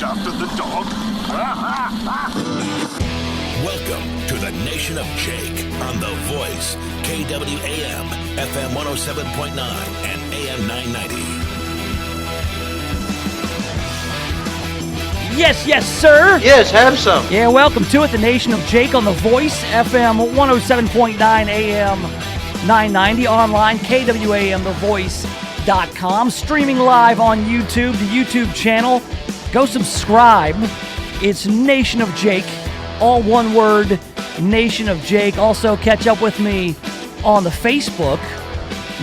after the dog. Welcome to the Nation of Jake on The Voice, KWAM, FM 107.9 and AM 990. Yes, sir. Yes, have some. Yeah, welcome to it, the Nation of Jake on The Voice, FM 107.9, AM 990, online, KWAMTheVoice.com, streaming live on YouTube, the YouTube channel. Go subscribe. It's Nation of Jake, all one word, Nation of Jake. Also, catch up with me on the Facebook,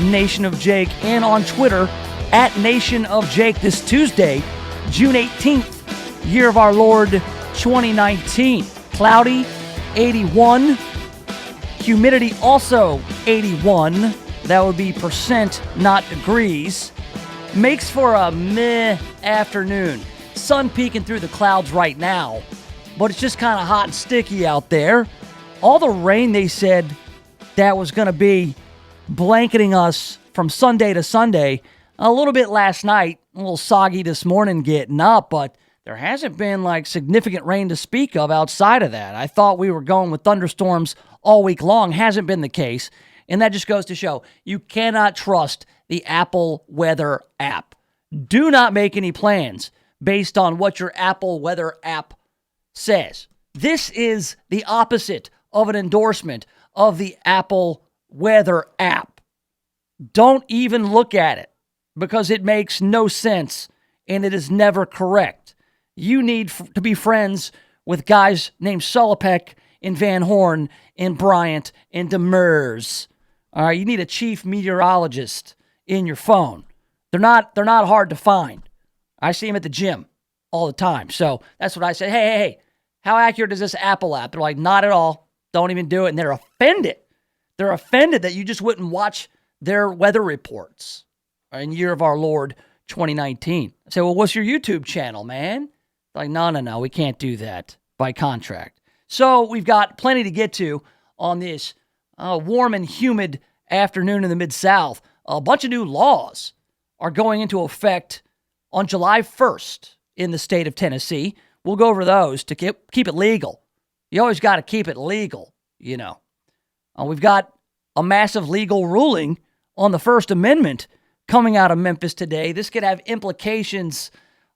Nation of Jake, and on Twitter, at Nation of Jake, this Tuesday, June 18th. Year of our Lord 2019. Cloudy, 81. Humidity also 81. That would be percent, not degrees. Makes for a meh afternoon. Sun peeking through the clouds right now, but it's just kind of hot and sticky out there. All the rain they said that was going to be blanketing us from Sunday to Sunday. A little bit last night, a little soggy this morning getting up, but there hasn't been like significant rain to speak of outside of that. I thought we were going with thunderstorms all week long. Hasn't been the case. And that just goes to show you cannot trust the Apple Weather app. Do not make any plans based on what your Apple Weather app says. This is the opposite of an endorsement of the Apple Weather app. Don't even look at it because it makes no sense and it is never correct. You need to be friends with guys named Sulopek and Van Horn and Bryant and Demers. All right, you need a chief meteorologist in your phone. They're not hard to find. I see them at the gym all the time. So that's what I say. Hey, how accurate is this Apple app? They're like, not at all. Don't even do it. And they're offended. They're offended that you just wouldn't watch their weather reports in year of our Lord 2019. I say, well, what's your YouTube channel, man? Like, no, we can't do that by contract. So we've got plenty to get to on this warm and humid afternoon in the Mid-South. A bunch of new laws are going into effect on July 1st in the state of Tennessee. We'll go over those to keep it legal. You always got to keep it legal, you know. We've got a massive legal ruling on the First Amendment coming out of Memphis today. This could have implications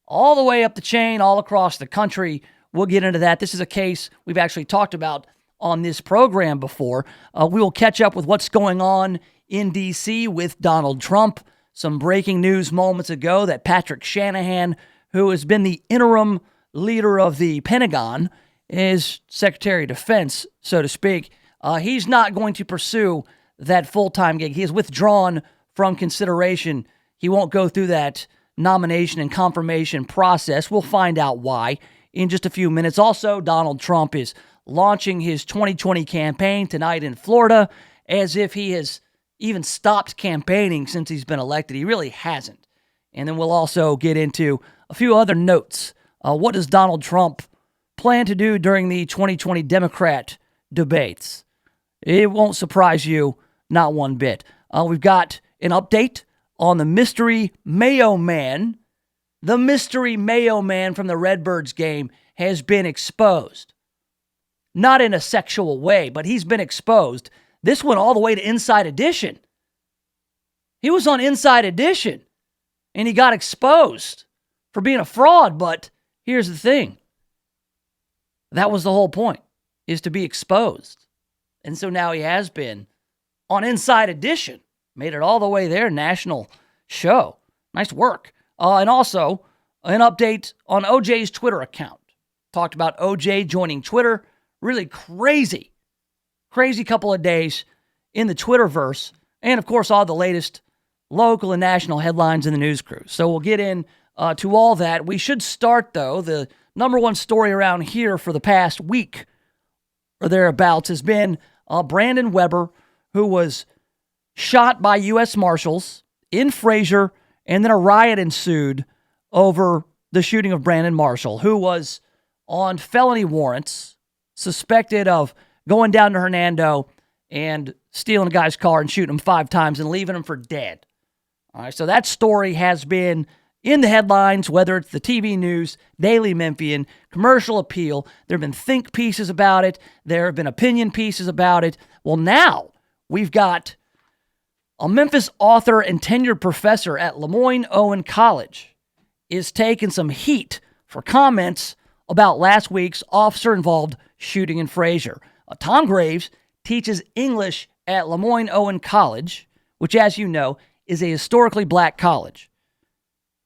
all the way up the chain, all across the country. We'll get into that. This is a case we've actually talked about on this program before. We will catch up with what's going on in D.C. with Donald Trump. Some breaking news moments ago that Patrick Shanahan, who has been the interim leader of the Pentagon, is Secretary of Defense, so to speak. He's not going to pursue that full-time gig. He has withdrawn from consideration. He won't go through that nomination and confirmation process. We'll find out why in just a few minutes. Also, Donald Trump is launching his 2020 campaign tonight in Florida as if he has even stopped campaigning since he's been elected. He really hasn't. And then we'll also get into a few other notes. What does Donald Trump plan to do during the 2020 Democrat debates? It won't surprise you, not one bit. We've got an update on the mystery Mayo Man. The mystery Mayo Man from the Redbirds game has been exposed. Not in a sexual way, but he's been exposed. This went all the way to Inside Edition. He was on Inside Edition, and he got exposed for being a fraud, but here's the thing. That was the whole point, is to be exposed. And so now he has been on Inside Edition. Made it all the way there, national show. Nice work. And also, an update on OJ's Twitter account. Talked about OJ joining Twitter. Really crazy couple of days in the Twitterverse. And, of course, all the latest local and national headlines in the news crew. So we'll get in to all that. We should start, though. The number one story around here for the past week or thereabouts has been Brandon Weber, who was shot by U.S. Marshals in Fraser, and then a riot ensued over the shooting of Brandon Marshall, who was on felony warrants, suspected of going down to Hernando and stealing a guy's car and shooting him 5 times and leaving him for dead. All right, so that story has been in the headlines, whether it's the TV news, Daily Memphian, Commercial Appeal. There have been think pieces about it. There have been opinion pieces about it. Well, now we've got a Memphis author and tenured professor at Lemoyne-Owen College is taking some heat for comments about last week's officer-involved shooting in Fraser. Tom Graves teaches English at Lemoyne-Owen College, which, as you know, is a historically black college.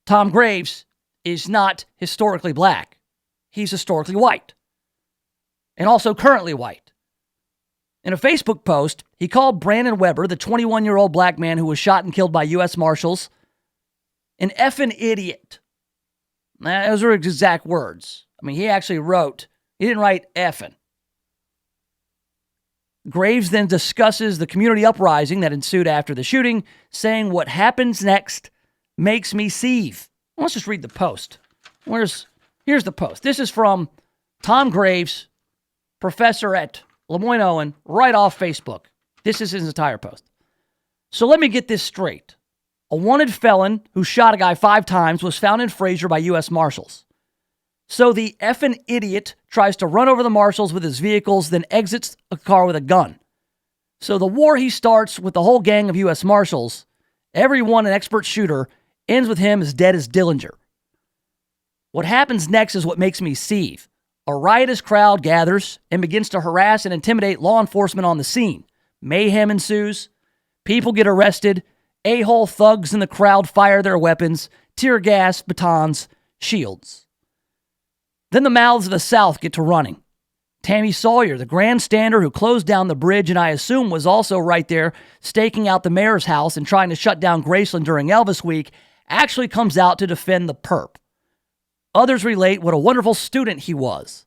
Tom Graves is not historically black. He's historically white, and also currently white. In a Facebook post, he called Brandon Weber, the 21-year-old black man who was shot and killed by U.S. Marshals, an effing idiot. Those are his exact words. I mean, he didn't write effing. Graves then discusses the community uprising that ensued after the shooting, saying what happens next makes me seethe. Let's just read the post. Here's the post. This is from Tom Graves, professor at Lemoyne-Owen, right off Facebook. This is his entire post. So let me get this straight. A wanted felon who shot a guy 5 times was found in Fraser by U.S. Marshals. So the effing idiot tries to run over the marshals with his vehicles, then exits a car with a gun. So the war he starts with the whole gang of U.S. Marshals, everyone an expert shooter, ends with him as dead as Dillinger. What happens next is what makes me seethe. A riotous crowd gathers and begins to harass and intimidate law enforcement on the scene. Mayhem ensues. People get arrested. A-hole thugs in the crowd fire their weapons, tear gas, batons, shields. Then the mouths of the South get to running. Tammy Sawyer, the grandstander who closed down the bridge and I assume was also right there staking out the mayor's house and trying to shut down Graceland during Elvis Week, actually comes out to defend the perp. Others relate what a wonderful student he was.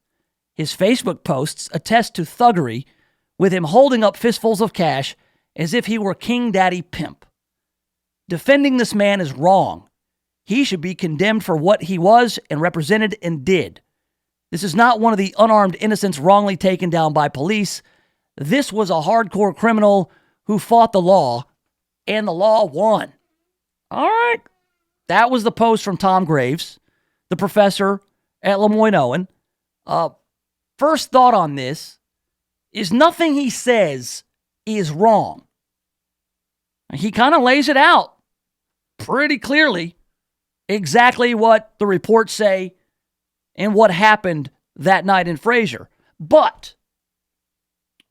His Facebook posts attest to thuggery, with him holding up fistfuls of cash as if he were King Daddy Pimp. Defending this man is wrong. He should be condemned for what he was and represented and did. This is not one of the unarmed innocents wrongly taken down by police. This was a hardcore criminal who fought the law, and the law won. All right. That was the post from Tom Graves, the professor at Lemoyne-Owen. First thought on this is nothing he says is wrong. He kind of lays it out pretty clearly, exactly what the reports say and what happened that night in Fraser. But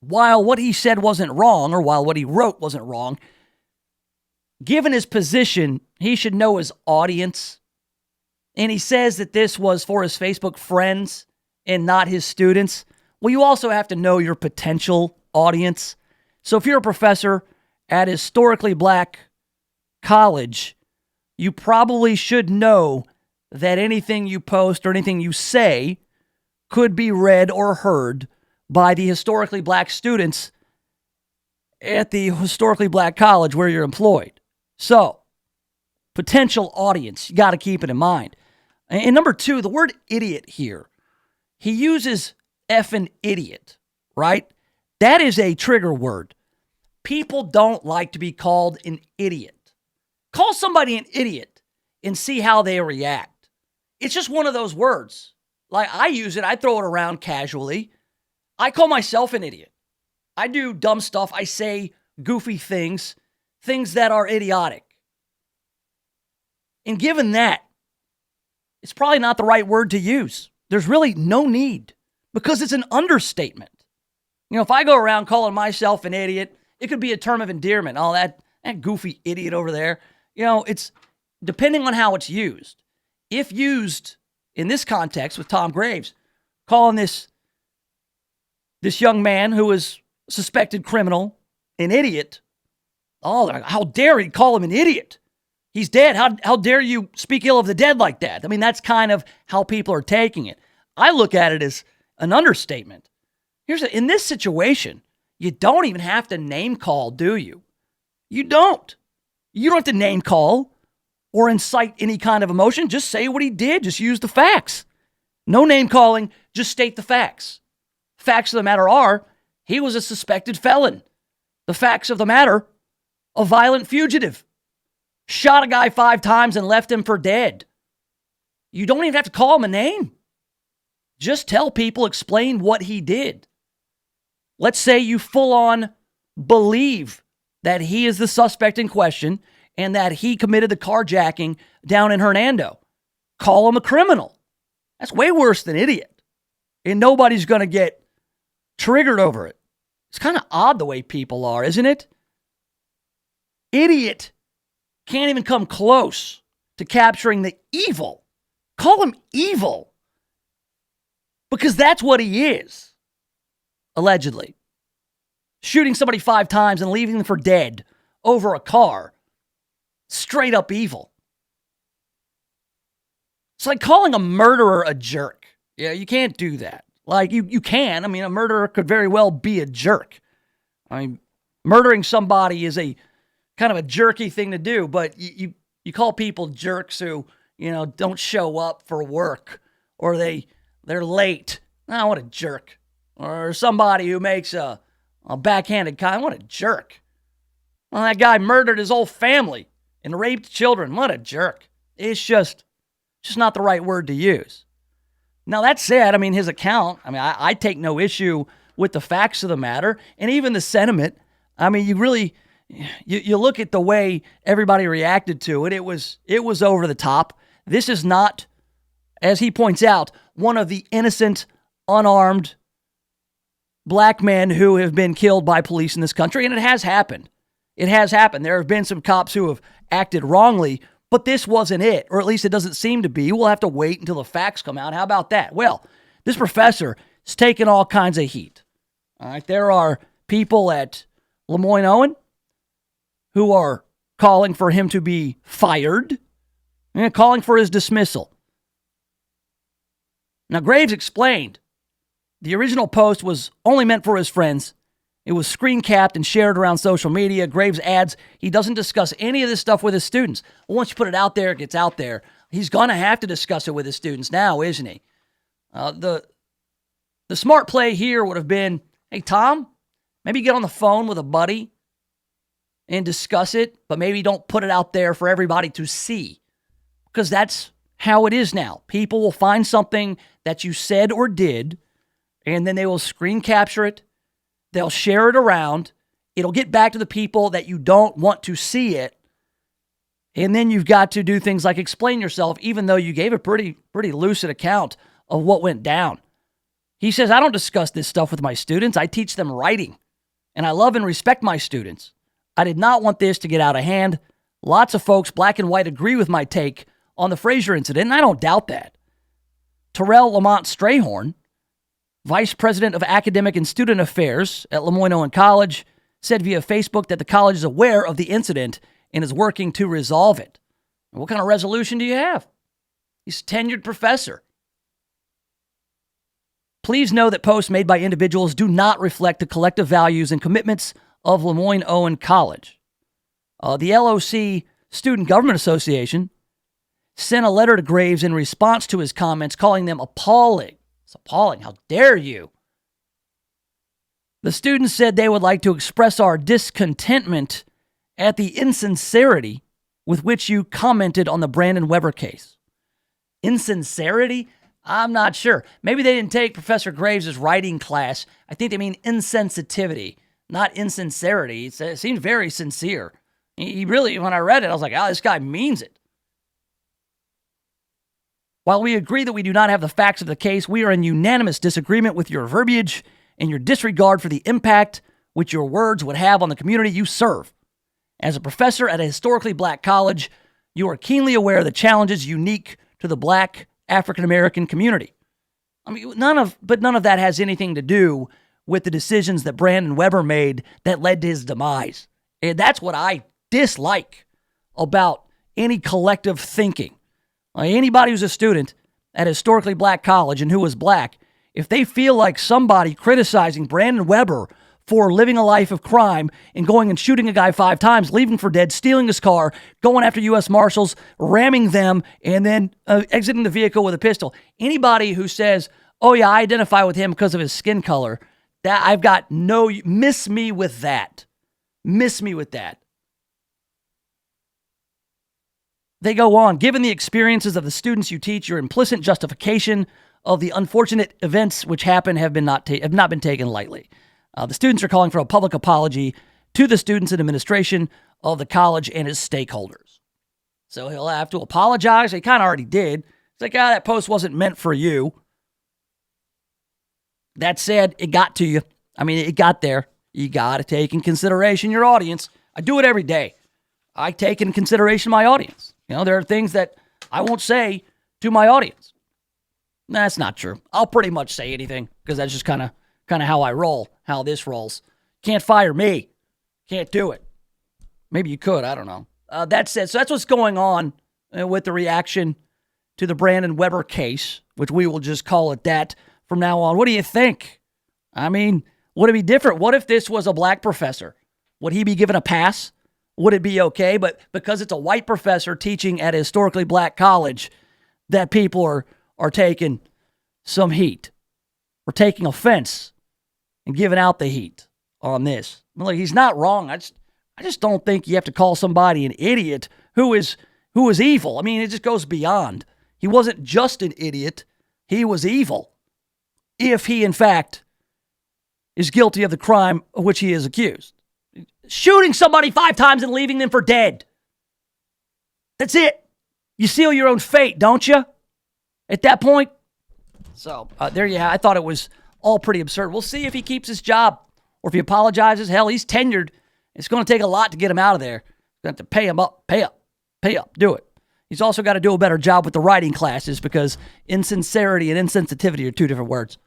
while what he said wasn't wrong, or while what he wrote wasn't wrong, given his position, he should know his audience. And he says that this was for his Facebook friends and not his students. Well, you also have to know your potential audience. So if you're a professor at a historically black college, you probably should know that anything you post or anything you say could be read or heard by the historically black students at the historically black college where you're employed. So, potential audience, you got to keep it in mind. And number 2, the word idiot here. He uses effing idiot, right? That is a trigger word. People don't like to be called an idiot. Call somebody an idiot and see how they react. It's just one of those words. Like, I use it, I throw it around casually. I call myself an idiot. I do dumb stuff. I say goofy things that are idiotic. And given that, it's probably not the right word to use. There's really no need, because it's an understatement. You know, if I go around calling myself an idiot, it could be a term of endearment. Oh, that goofy idiot over there. You know, it's depending on how it's used. If used in this context with Tom Graves, calling this young man who is a suspected criminal an idiot, oh, how dare he call him an idiot? He's dead. How dare you speak ill of the dead like that? I mean, that's kind of how people are taking it. I look at it as an understatement. In this situation, you don't even have to name call, do you? You don't. You don't have to name call or incite any kind of emotion. Just say what he did. Just use the facts. No name calling. Just state the facts. Facts of the matter are, he was a suspected felon. The facts of the matter, a violent fugitive. Shot a guy 5 times and left him for dead. You don't even have to call him a name. Just tell people, explain what he did. Let's say you full on believe that he is the suspect in question and that he committed the carjacking down in Hernando. Call him a criminal. That's way worse than idiot. And nobody's going to get triggered over it. It's kind of odd the way people are, isn't it? Idiot can't even come close to capturing the evil. Call him evil. Because that's what he is. Allegedly. Shooting somebody 5 times and leaving them for dead over a car. Straight up evil. It's like calling a murderer a jerk. Yeah, you can't do that. Like, you can. I mean, a murderer could very well be a jerk. I mean, murdering somebody is a kind of a jerky thing to do, but you call people jerks who, don't show up for work or they're late. Oh, what a jerk. Or somebody who makes a backhanded comment. What a jerk. Well, that guy murdered his whole family and raped children. What a jerk. It's just not the right word to use. Now, that said, I mean, his account, I take no issue with the facts of the matter and even the sentiment. I mean, you look at the way everybody reacted to it. It was over the top. This is not, as he points out, one of the innocent, unarmed black men who have been killed by police in this country, and it has happened. It has happened. There have been some cops who have acted wrongly, but this wasn't it, or at least it doesn't seem to be. We'll have to wait until the facts come out. How about that? Well, this professor is taking all kinds of heat. All right, there are people at Lemoyne-Owen who are calling for him to be fired and calling for his dismissal. Now, Graves explained the original post was only meant for his friends. It was screen capped and shared around social media. Graves adds he doesn't discuss any of this stuff with his students. Well, once you put it out there, it gets out there. He's going to have to discuss it with his students now, isn't he? The smart play here would have been, hey, Tom, maybe get on the phone with a buddy and discuss it, but maybe don't put it out there for everybody to see. Because that's how it is now. People will find something that you said or did, and then they will screen capture it. They'll share it around. It'll get back to the people that you don't want to see it. And then you've got to do things like explain yourself, even though you gave a pretty lucid account of what went down. He says, I don't discuss this stuff with my students. I teach them writing, and I love and respect my students. I did not want this to get out of hand. Lots of folks, black and white, agree with my take on the Frazier incident, and I don't doubt that. Terrell Lamont Strayhorn, Vice President of Academic and Student Affairs at Lemoyne-Owen College, said via Facebook that the college is aware of the incident and is working to resolve it. What kind of resolution do you have? He's a tenured professor. Please know that posts made by individuals do not reflect the collective values and commitments of Lemoyne-Owen College. The LOC Student Government Association sent a letter to Graves in response to his comments, calling them appalling. It's appalling. How dare you? The students said they would like to express our discontentment at the insincerity with which you commented on the Brandon Weber case. Insincerity? I'm not sure. Maybe they didn't take Professor Graves' writing class. I think they mean insensitivity, not insincerity. It seemed very sincere. He really, when I read it, I was like, this guy means it. While we agree that we do not have the facts of the case, we are in unanimous disagreement with your verbiage and your disregard for the impact which your words would have on the community you serve. As a professor at a historically black college, you are keenly aware of the challenges unique to the black African-American community. I mean, none of that has anything to do with the decisions that Brandon Weber made that led to his demise. And that's what I dislike about any collective thinking. Anybody who's a student at a historically black college and who was black, if they feel like somebody criticizing Brandon Weber for living a life of crime and going and shooting a guy 5 times, leaving for dead, stealing his car, going after U.S. Marshals, ramming them, and then exiting the vehicle with a pistol. Anybody who says, oh yeah, I identify with him because of his skin color, that I've got no, miss me with that. Miss me with that. They go on, given the experiences of the students you teach, your implicit justification of the unfortunate events which happen have not been taken lightly. The students are calling for a public apology to the students and administration of the college and its stakeholders. So he'll have to apologize. He kind of already did. It's like, that post wasn't meant for you. That said, it got to you. I mean, it got there. You got to take in consideration your audience. I do it every day. I take in consideration my audience. There are things that I won't say to my audience. That's not true. I'll pretty much say anything because that's just kind of how I roll, how this rolls. Can't fire me. Can't do it. Maybe you could. I don't know. That said, so that's what's going on with the reaction to the Brandon Weber case, which we will just call it that from now on. What do you think? I mean, would it be different? What if this was a black professor? Would he be given a pass? Would it be okay? But because it's a white professor teaching at a historically black college, that people are taking some heat. We're taking offense and giving out the heat on this. Look, he's not wrong. I just don't think you have to call somebody an idiot who is evil. I mean, it just goes beyond. He wasn't just an idiot. He was evil. If he, in fact, is guilty of the crime of which he is accused. Shooting somebody 5 times and leaving them for dead. That's it. You seal your own fate, don't you? At that point. So, there you have it. I thought it was all pretty absurd. We'll see if he keeps his job or if he apologizes. Hell, he's tenured. It's going to take a lot to get him out of there. Going to have to pay him up, pay up, do it. He's also got to do a better job with the writing classes because insincerity and insensitivity are 2 different words.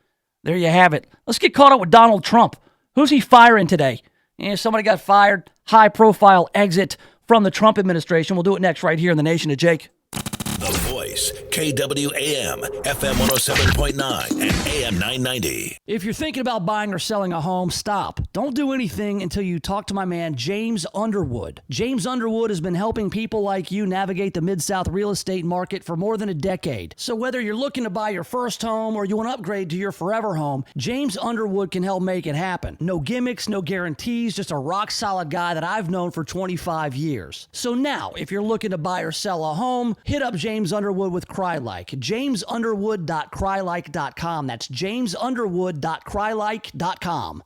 There you have it. Let's get caught up with Donald Trump. Who's he firing today? Somebody got fired. High-profile exit from the Trump administration. We'll do it next right here in the Nation of Jake. The Voice, KWAM, FM 107.9 and AM 990. If you're thinking about buying or selling a home, stop. Don't do anything until you talk to my man, James Underwood. James Underwood has been helping people like you navigate the Mid-South real estate market for more than a decade. So whether you're looking to buy your first home or you want to upgrade to your forever home, James Underwood can help make it happen. No gimmicks, no guarantees, just a rock-solid guy that I've known for 25 years. So now, if you're looking to buy or sell a home, hit up James Underwood with CryLike. JamesUnderwood.CryLike.com. That's JamesUnderwood.CryLike.com.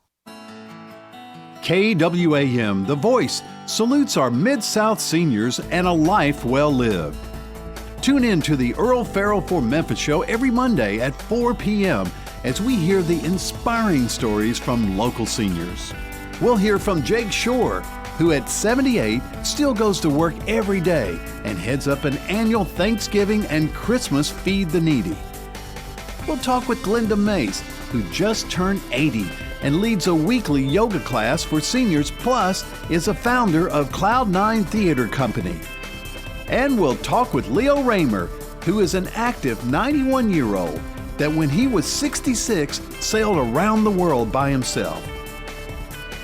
KWAM, The Voice, salutes our Mid-South seniors and a life well lived. Tune in to the Earl Farrell for Memphis show every Monday at 4 p.m. as we hear the inspiring stories from local seniors. We'll hear from Jake Shore, who at 78 still goes to work every day and heads up an annual Thanksgiving and Christmas Feed the Needy. We'll talk with Glenda Mace, who just turned 80 and leads a weekly yoga class for seniors, plus is a founder of Cloud9 Theater Company. And we'll talk with Leo Raymer, who is an active 91-year-old that when he was 66 sailed around the world by himself.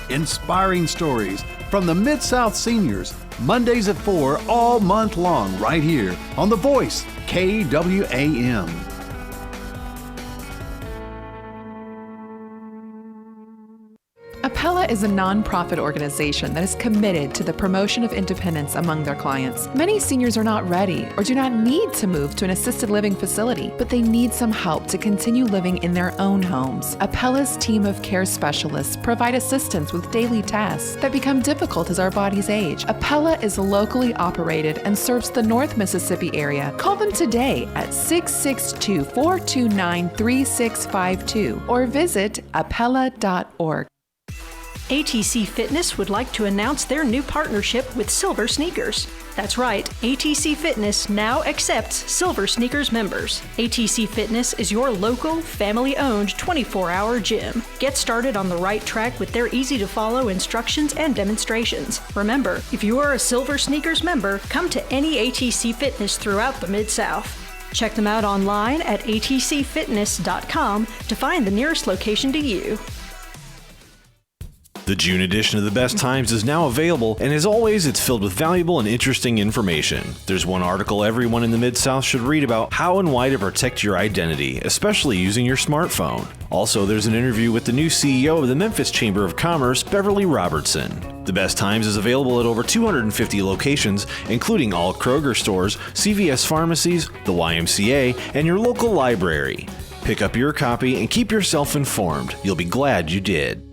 Inspiring stories from the Mid-South seniors, Mondays at 4 all month long right here on The Voice, KWAM. Appella is a nonprofit organization that is committed to the promotion of independence among their clients. Many seniors are not ready or do not need to move to an assisted living facility, but they need some help to continue living in their own homes. Appella's team of care specialists provide assistance with daily tasks that become difficult as our bodies age. Appella is locally operated and serves the North Mississippi area. Call them today at 662-429-3652 or visit appella.org. ATC Fitness would like to announce their new partnership with Silver Sneakers. That's right, ATC Fitness now accepts Silver Sneakers members. ATC Fitness is your local, family-owned 24-hour gym. Get started on the right track with their easy-to-follow instructions and demonstrations. Remember, if you are a Silver Sneakers member, come to any ATC Fitness throughout the Mid-South. Check them out online at atcfitness.com to find the nearest location to you. The June edition of the Best Times is now available, and as always, it's filled with valuable and interesting information. There's one article everyone in the Mid-South should read about how and why to protect your identity, especially using your smartphone. Also, there's an interview with the new CEO of the Memphis Chamber of Commerce, Beverly Robertson. The Best Times is available at over 250 locations, including all Kroger stores, CVS pharmacies, the YMCA, and your local library. Pick up your copy and keep yourself informed. You'll be glad you did.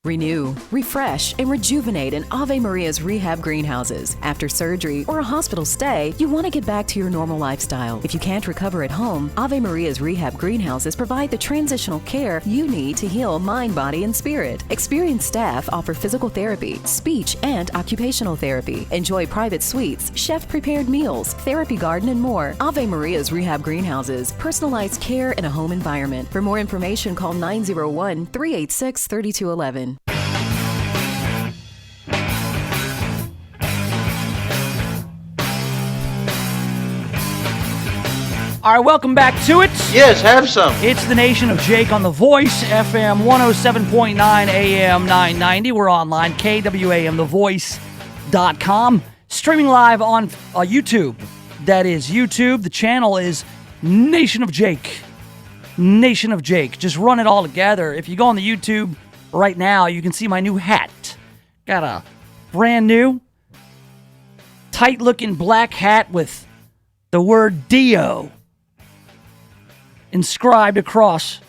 Renew, refresh, and rejuvenate in Ave Maria's rehab greenhouses. After surgery or a hospital stay, you want to get back to your normal lifestyle. If you can't recover at home, Ave Maria's rehab greenhouses provide the transitional care you need to heal mind, body, and spirit. Experienced staff offer physical therapy, speech, and occupational therapy. Enjoy private suites, chef-prepared meals, therapy garden, and more. Ave Maria's rehab greenhouses, personalized care in a home environment. For more information, call 901-386-3211. All right, welcome back to it. Yes, have some. It's the Nation of Jake on The Voice, FM 107.9 AM 990. We're online, KWAMTheVoice.com. Streaming live on YouTube. That is YouTube. The channel is Nation of Jake. Nation of Jake. Just run it all together. If you go on the YouTube right now, you can see my new hat. Got a brand new, tight-looking black hat with the word Dio inscribed across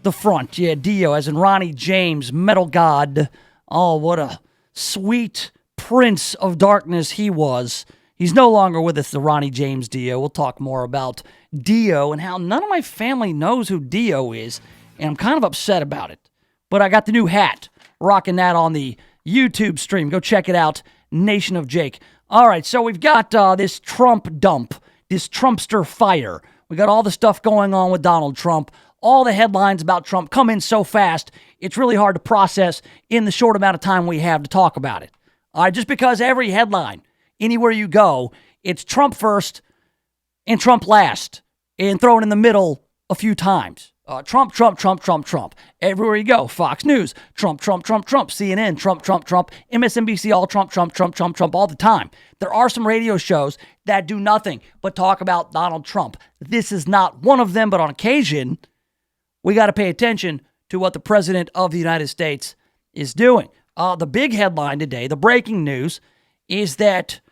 the front. Yeah, Dio, as in Ronnie James, metal god. Oh, what a sweet prince of darkness he was. He's no longer with us, the Ronnie James Dio. We'll talk more about Dio and how none of my family knows who Dio is, and I'm kind of upset about it. But I got the new hat, rocking that on the YouTube stream. Go check it out, Nation of Jake. All right, so we've got this Trump dump, this Trumpster fire. We got all the stuff going on with Donald Trump. All the headlines about Trump come in so fast, it's really hard to process in the short amount of time we have to talk about it. All right, just because every headline, anywhere you go, it's Trump first and Trump last, and thrown in the middle a few times. Trump, Trump, Trump, Trump, Trump. Everywhere you go, Fox News, Trump, Trump, Trump, Trump, CNN, Trump, Trump, Trump, MSNBC, all Trump, Trump, Trump, Trump, Trump, all the time. There are some radio shows that do nothing but talk about Donald Trump. This is not one of them, but on occasion, we got to pay attention to what the President of the United States is doing. The big headline today, the breaking news, is that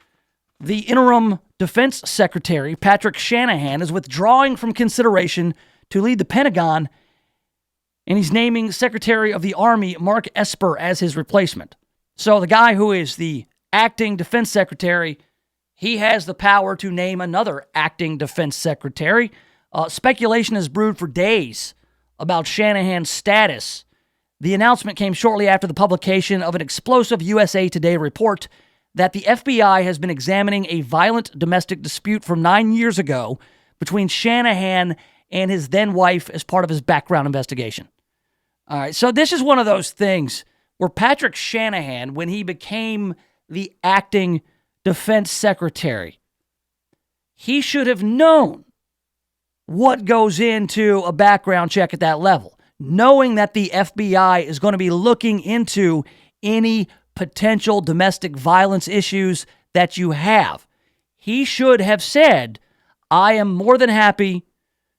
the interim Defense Secretary, Patrick Shanahan, is withdrawing from consideration to lead the Pentagon, and he's naming Secretary of the Army Mark Esper as his replacement. So the guy who is the acting defense secretary, he has the power to name another acting defense secretary. Speculation has brewed for days about Shanahan's status. The announcement came shortly after the publication of an explosive USA Today report that the FBI has been examining a violent domestic dispute from 9 years ago between Shanahan and his then-wife as part of his background investigation. All right, so this is one of those things where Patrick Shanahan, when he became the acting defense secretary, he should have known what goes into a background check at that level, knowing that the FBI is going to be looking into any potential domestic violence issues that you have. He should have said, I am more than happy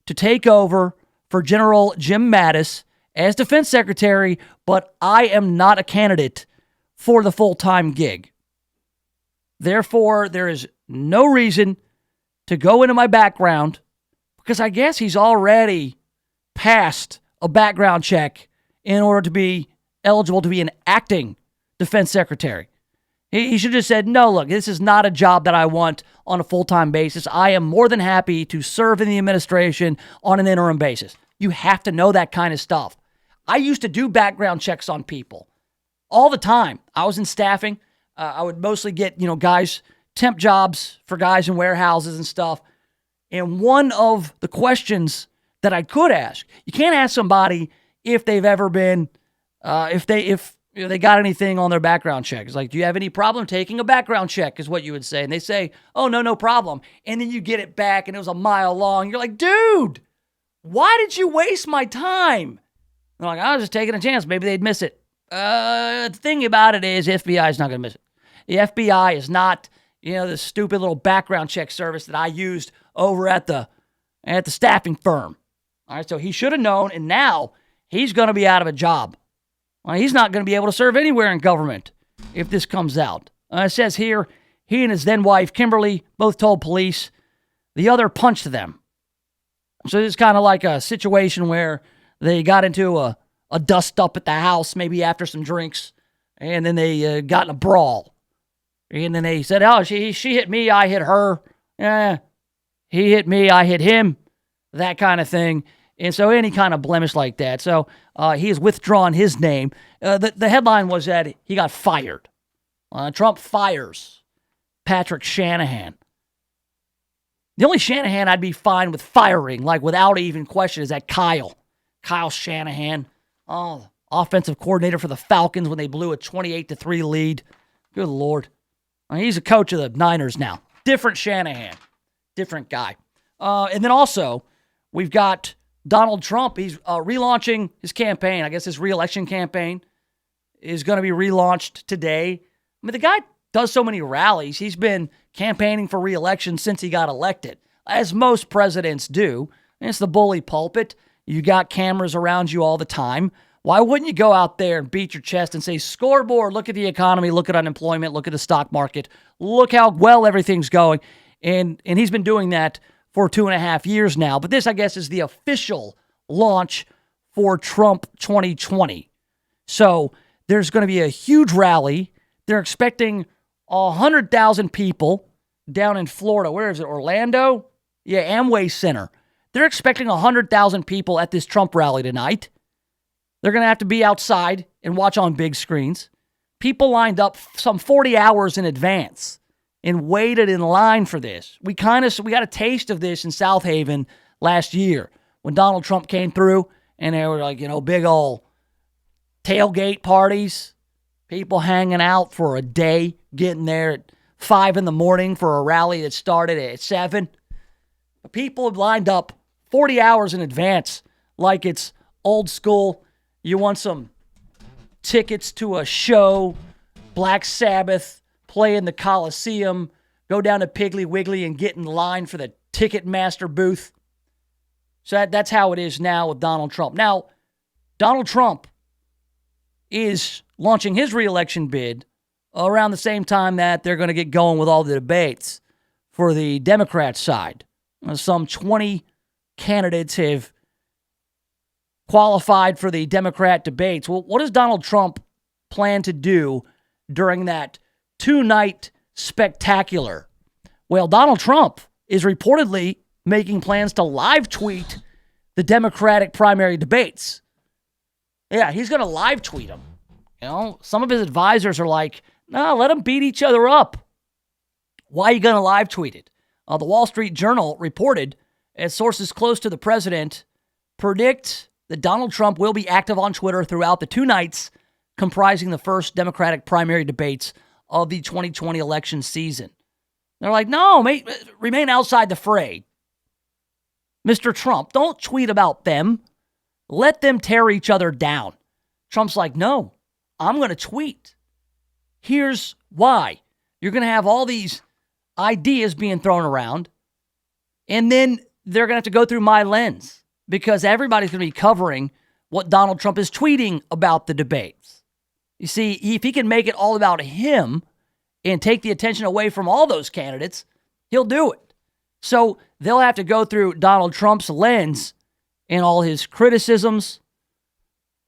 to take over for General Jim Mattis as defense secretary, but I am not a candidate for the full-time gig. Therefore, there is no reason to go into my background, because I guess he's already passed a background check in order to be eligible to be an acting defense secretary. He should have just said, no, look, this is not a job that I want on a full-time basis. I am more than happy to serve in the administration on an interim basis. You have to know that kind of stuff. I used to do background checks on people all the time. I was in staffing. I would mostly get, guys, temp jobs for guys in warehouses and stuff. And one of the questions that I could ask, you can't ask somebody if they've ever been, if they got anything on their background check. It's like, do you have any problem taking a background check is what you would say. And they say, oh, no problem. And then you get it back and it was a mile long. You're like, dude, why did you waste my time? They're like, I was just taking a chance. Maybe they'd miss it. The thing about it is, the FBI is not going to miss it. The FBI is not, the stupid little background check service that I used over at the staffing firm. All right, so he should have known, and now he's going to be out of a job. Well, he's not going to be able to serve anywhere in government if this comes out. It says here, he and his then-wife, Kimberly, both told police the other punched them. So it's kind of like a situation where they got into a dust-up at the house, maybe after some drinks, and then they got in a brawl. And then they said, oh, she hit me, I hit her. He hit me, I hit him. That kind of thing. And so any kind of blemish like that. So he has withdrawn his name. The headline was that he got fired. Trump fires Patrick Shanahan. The only Shanahan I'd be fine with firing, like without even question, is that Kyle Shanahan. Oh, offensive coordinator for the Falcons when they blew a 28-3 lead. Good Lord. He's a coach of the Niners now. Different Shanahan. Different guy. And then also, we've got Donald Trump. He's relaunching his campaign. I guess his re-election campaign is going to be relaunched today. I mean, the guy does so many rallies. He's been campaigning for re-election since he got elected, as most presidents do. And it's the bully pulpit. You got cameras around you all the time. Why wouldn't you go out there and beat your chest and say, scoreboard, look at the economy, look at unemployment, look at the stock market, look how well everything's going. And he's been doing that for 2.5 years now. But this, I guess, is the official launch for Trump 2020. So there's going to be a huge rally. They're expecting 100,000 people down in Florida. Where is it? Orlando? Yeah, Amway Center. They're expecting 100,000 people at this Trump rally tonight. They're going to have to be outside and watch on big screens. People lined up some 40 hours in advance and waited in line for this. We got a taste of this in South Haven last year when Donald Trump came through and they were like, big old tailgate parties, people hanging out for a day, getting there at 5 a.m. for a rally that started at 7. People have lined up 40 hours in advance like it's old school. You want some tickets to a show, Black Sabbath, play in the Coliseum, go down to Piggly Wiggly and get in line for the Ticketmaster booth. So that's how it is now with Donald Trump. Now, Donald Trump is launching his re-election bid around the same time that they're going to get going with all the debates for the Democrat side. Some 20 candidates have qualified for the Democrat debates. Well, what does Donald Trump plan to do during that 2-night spectacular? Well, Donald Trump is reportedly making plans to live tweet the Democratic primary debates. Yeah, he's going to live tweet them. Some of his advisors are like, no, let them beat each other up. Why are you going to live tweet it? The Wall Street Journal reported, as sources close to the president predict that Donald Trump will be active on Twitter throughout the 2 nights comprising the first Democratic primary debates of the 2020 election season. They're like, no, mate, remain outside the fray. Mr. Trump, don't tweet about them. Let them tear each other down. Trump's like, no, I'm going to tweet. Here's why. You're going to have all these ideas being thrown around, and then they're going to have to go through my lens because everybody's going to be covering what Donald Trump is tweeting about the debates. You see, if he can make it all about him and take the attention away from all those candidates, he'll do it. So they'll have to go through Donald Trump's lens and all his criticisms,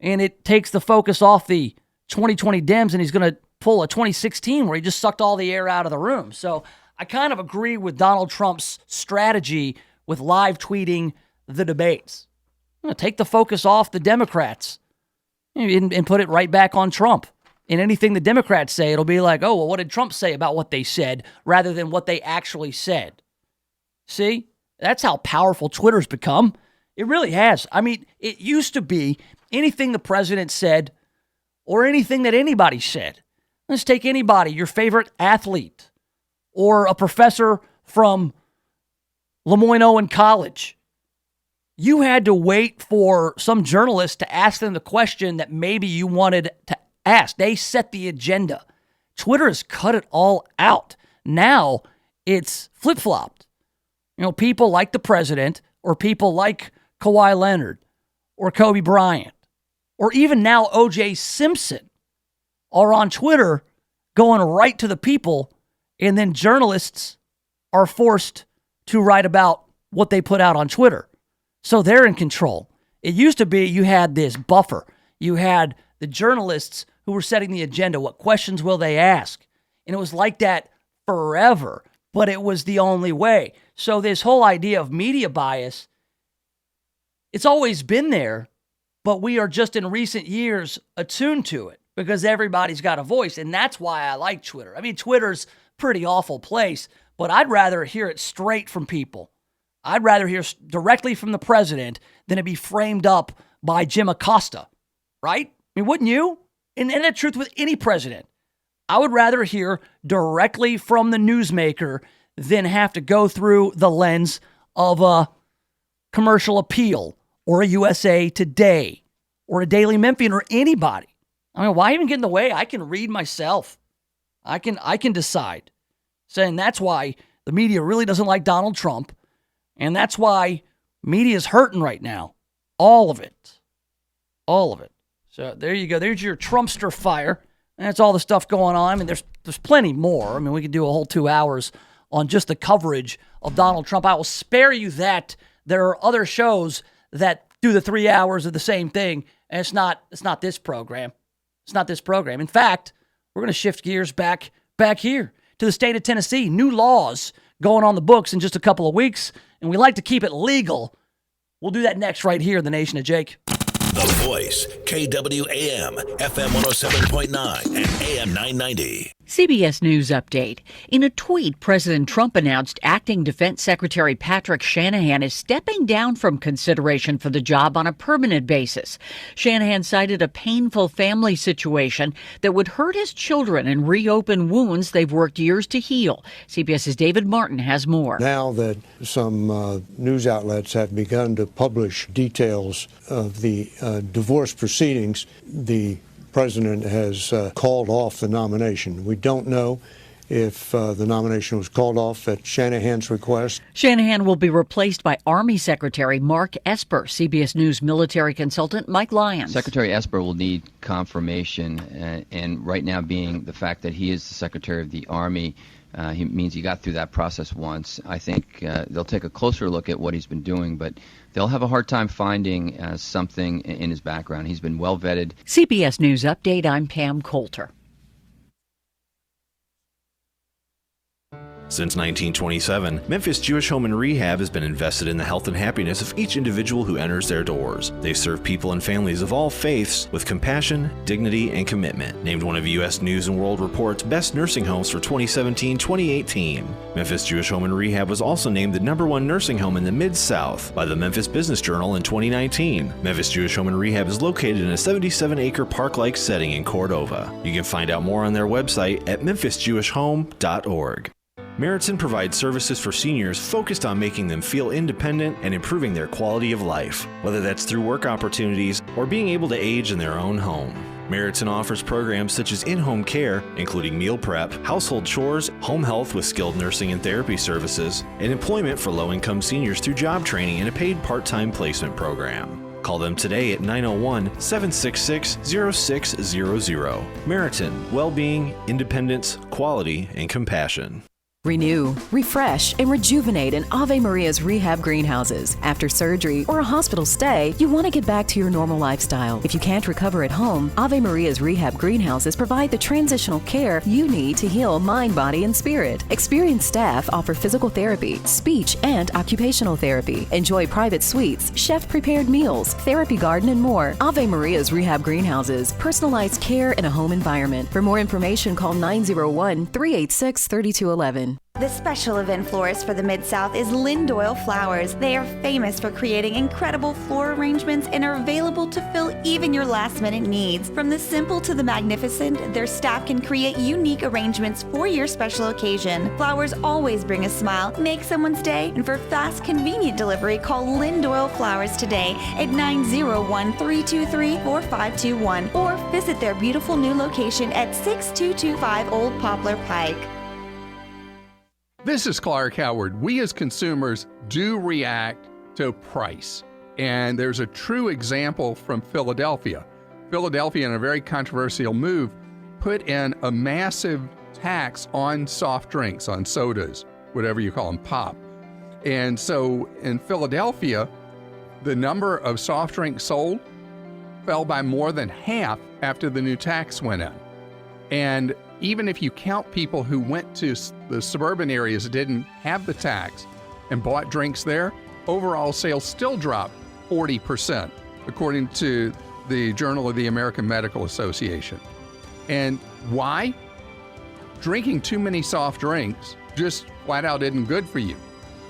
and it takes the focus off the 2020 Dems, and he's going to pull a 2016 where he just sucked all the air out of the room. So I kind of agree with Donald Trump's strategy with live tweeting the debates. I'm going to take the focus off the Democrats and put it right back on Trump. And anything the Democrats say, it'll be like, oh, well, what did Trump say about what they said rather than what they actually said? See? That's how powerful Twitter's become. It really has. I mean, it used to be anything the president said or anything that anybody said. Let's take anybody, your favorite athlete or a professor from Lemoyne-Owen College. You had to wait for some journalist to ask them the question that maybe you wanted to asked. They set the agenda. Twitter has cut it all out. Now it's flip-flopped. People like the president or people like Kawhi Leonard or Kobe Bryant or even now O.J. Simpson are on Twitter going right to the people, and then journalists are forced to write about what they put out on Twitter. So they're in control. It used to be you had this buffer. You had the journalists who were setting the agenda. What questions will they ask? And it was like that forever, but it was the only way. So this whole idea of media bias, it's always been there, but we are just in recent years attuned to it because everybody's got a voice. And that's why I like Twitter. I mean, Twitter's a pretty awful place, but I'd rather hear it straight from people. I'd rather hear directly from the president than it be framed up by Jim Acosta, right? I mean, wouldn't you? And the truth with any president, I would rather hear directly from the newsmaker than have to go through the lens of a Commercial Appeal or a USA Today or a Daily Memphian or anybody. I mean, why even get in the way? I can read myself. I can decide. Saying that's why the media really doesn't like Donald Trump, and that's why media is hurting right now. All of it. All of it. So there you go. There's your Trumpster fire. And that's all the stuff going on. I mean, there's plenty more. I mean, we could do a whole 2 hours on just the coverage of Donald Trump. I will spare you that. There are other shows that do the 3 hours of the same thing, and it's not this program. It's not this program. In fact, we're going to shift gears back here to the state of Tennessee. New laws going on the books in just a couple of weeks, and we like to keep it legal. We'll do that next right here in the Nation of Jake. The Voice, KWAM, FM 107.9 and AM 990. CBS News Update. In a tweet, President Trump announced Acting Defense Secretary Patrick Shanahan is stepping down from consideration for the job on a permanent basis. Shanahan cited a painful family situation that would hurt his children and reopen wounds they've worked years to heal. CBS's David Martin has more. Now that some news outlets have begun to publish details of the divorce proceedings, the president has called off the nomination. We don't know if the nomination was called off at Shanahan's request. Shanahan will be replaced by Army Secretary Mark Esper. CBS News military consultant Mike Lyons. Secretary Esper will need confirmation, and right now being the fact that he is the Secretary of the Army, he means he got through that process once. I think they'll take a closer look at what he's been doing, but they'll have a hard time finding something in his background. He's been well vetted. CBS News Update, I'm Pam Coulter. Since 1927, Memphis Jewish Home and Rehab has been invested in the health and happiness of each individual who enters their doors. They serve people and families of all faiths with compassion, dignity, and commitment. Named one of U.S. News & World Report's best nursing homes for 2017-2018. Memphis Jewish Home and Rehab was also named the #1 nursing home in the Mid-South by the Memphis Business Journal in 2019. Memphis Jewish Home and Rehab is located in a 77-acre park-like setting in Cordova. You can find out more on their website at memphisjewishhome.org. Meriton provides services for seniors focused on making them feel independent and improving their quality of life, whether that's through work opportunities or being able to age in their own home. Meriton offers programs such as in-home care, including meal prep, household chores, home health with skilled nursing and therapy services, and employment for low-income seniors through job training and a paid part-time placement program. Call them today at 901-766-0600. Meriton, well-being, independence, quality, and compassion. Renew, refresh, and rejuvenate in Ave Maria's rehab greenhouses. After surgery or a hospital stay, you want to get back to your normal lifestyle. If you can't recover at home, Ave Maria's rehab greenhouses provide the transitional care you need to heal mind, body, and spirit. Experienced staff offer physical therapy, speech, and occupational therapy. Enjoy private suites, chef-prepared meals, therapy garden, and more. Ave Maria's rehab greenhouses, personalized care in a home environment. For more information, call 901-386-3211. Solution. The special event florist for the Mid-South is Lynn Doyle Flowers. They are famous for creating incredible floral arrangements and are available to fill even your last-minute needs. From the simple to the magnificent, their staff can create unique arrangements for your special occasion. Flowers always bring a smile, make someone's day, and for fast, convenient delivery, call Lynn Doyle Flowers today at 901-323-4521 or visit their beautiful new location at 6225 Old Poplar Pike. This is Clark Howard. We as consumers do react to price. And there's a true example from Philadelphia. Philadelphia, in a very controversial move, put in a massive tax on soft drinks, on sodas, whatever you call them, pop. And so in Philadelphia, the number of soft drinks sold fell by more than half after the new tax went in. And even if you count people who went to the suburban areas that didn't have the tax and bought drinks there, overall sales still dropped 40%, according to the Journal of the American Medical Association. And why? Drinking too many soft drinks just flat out isn't good for you.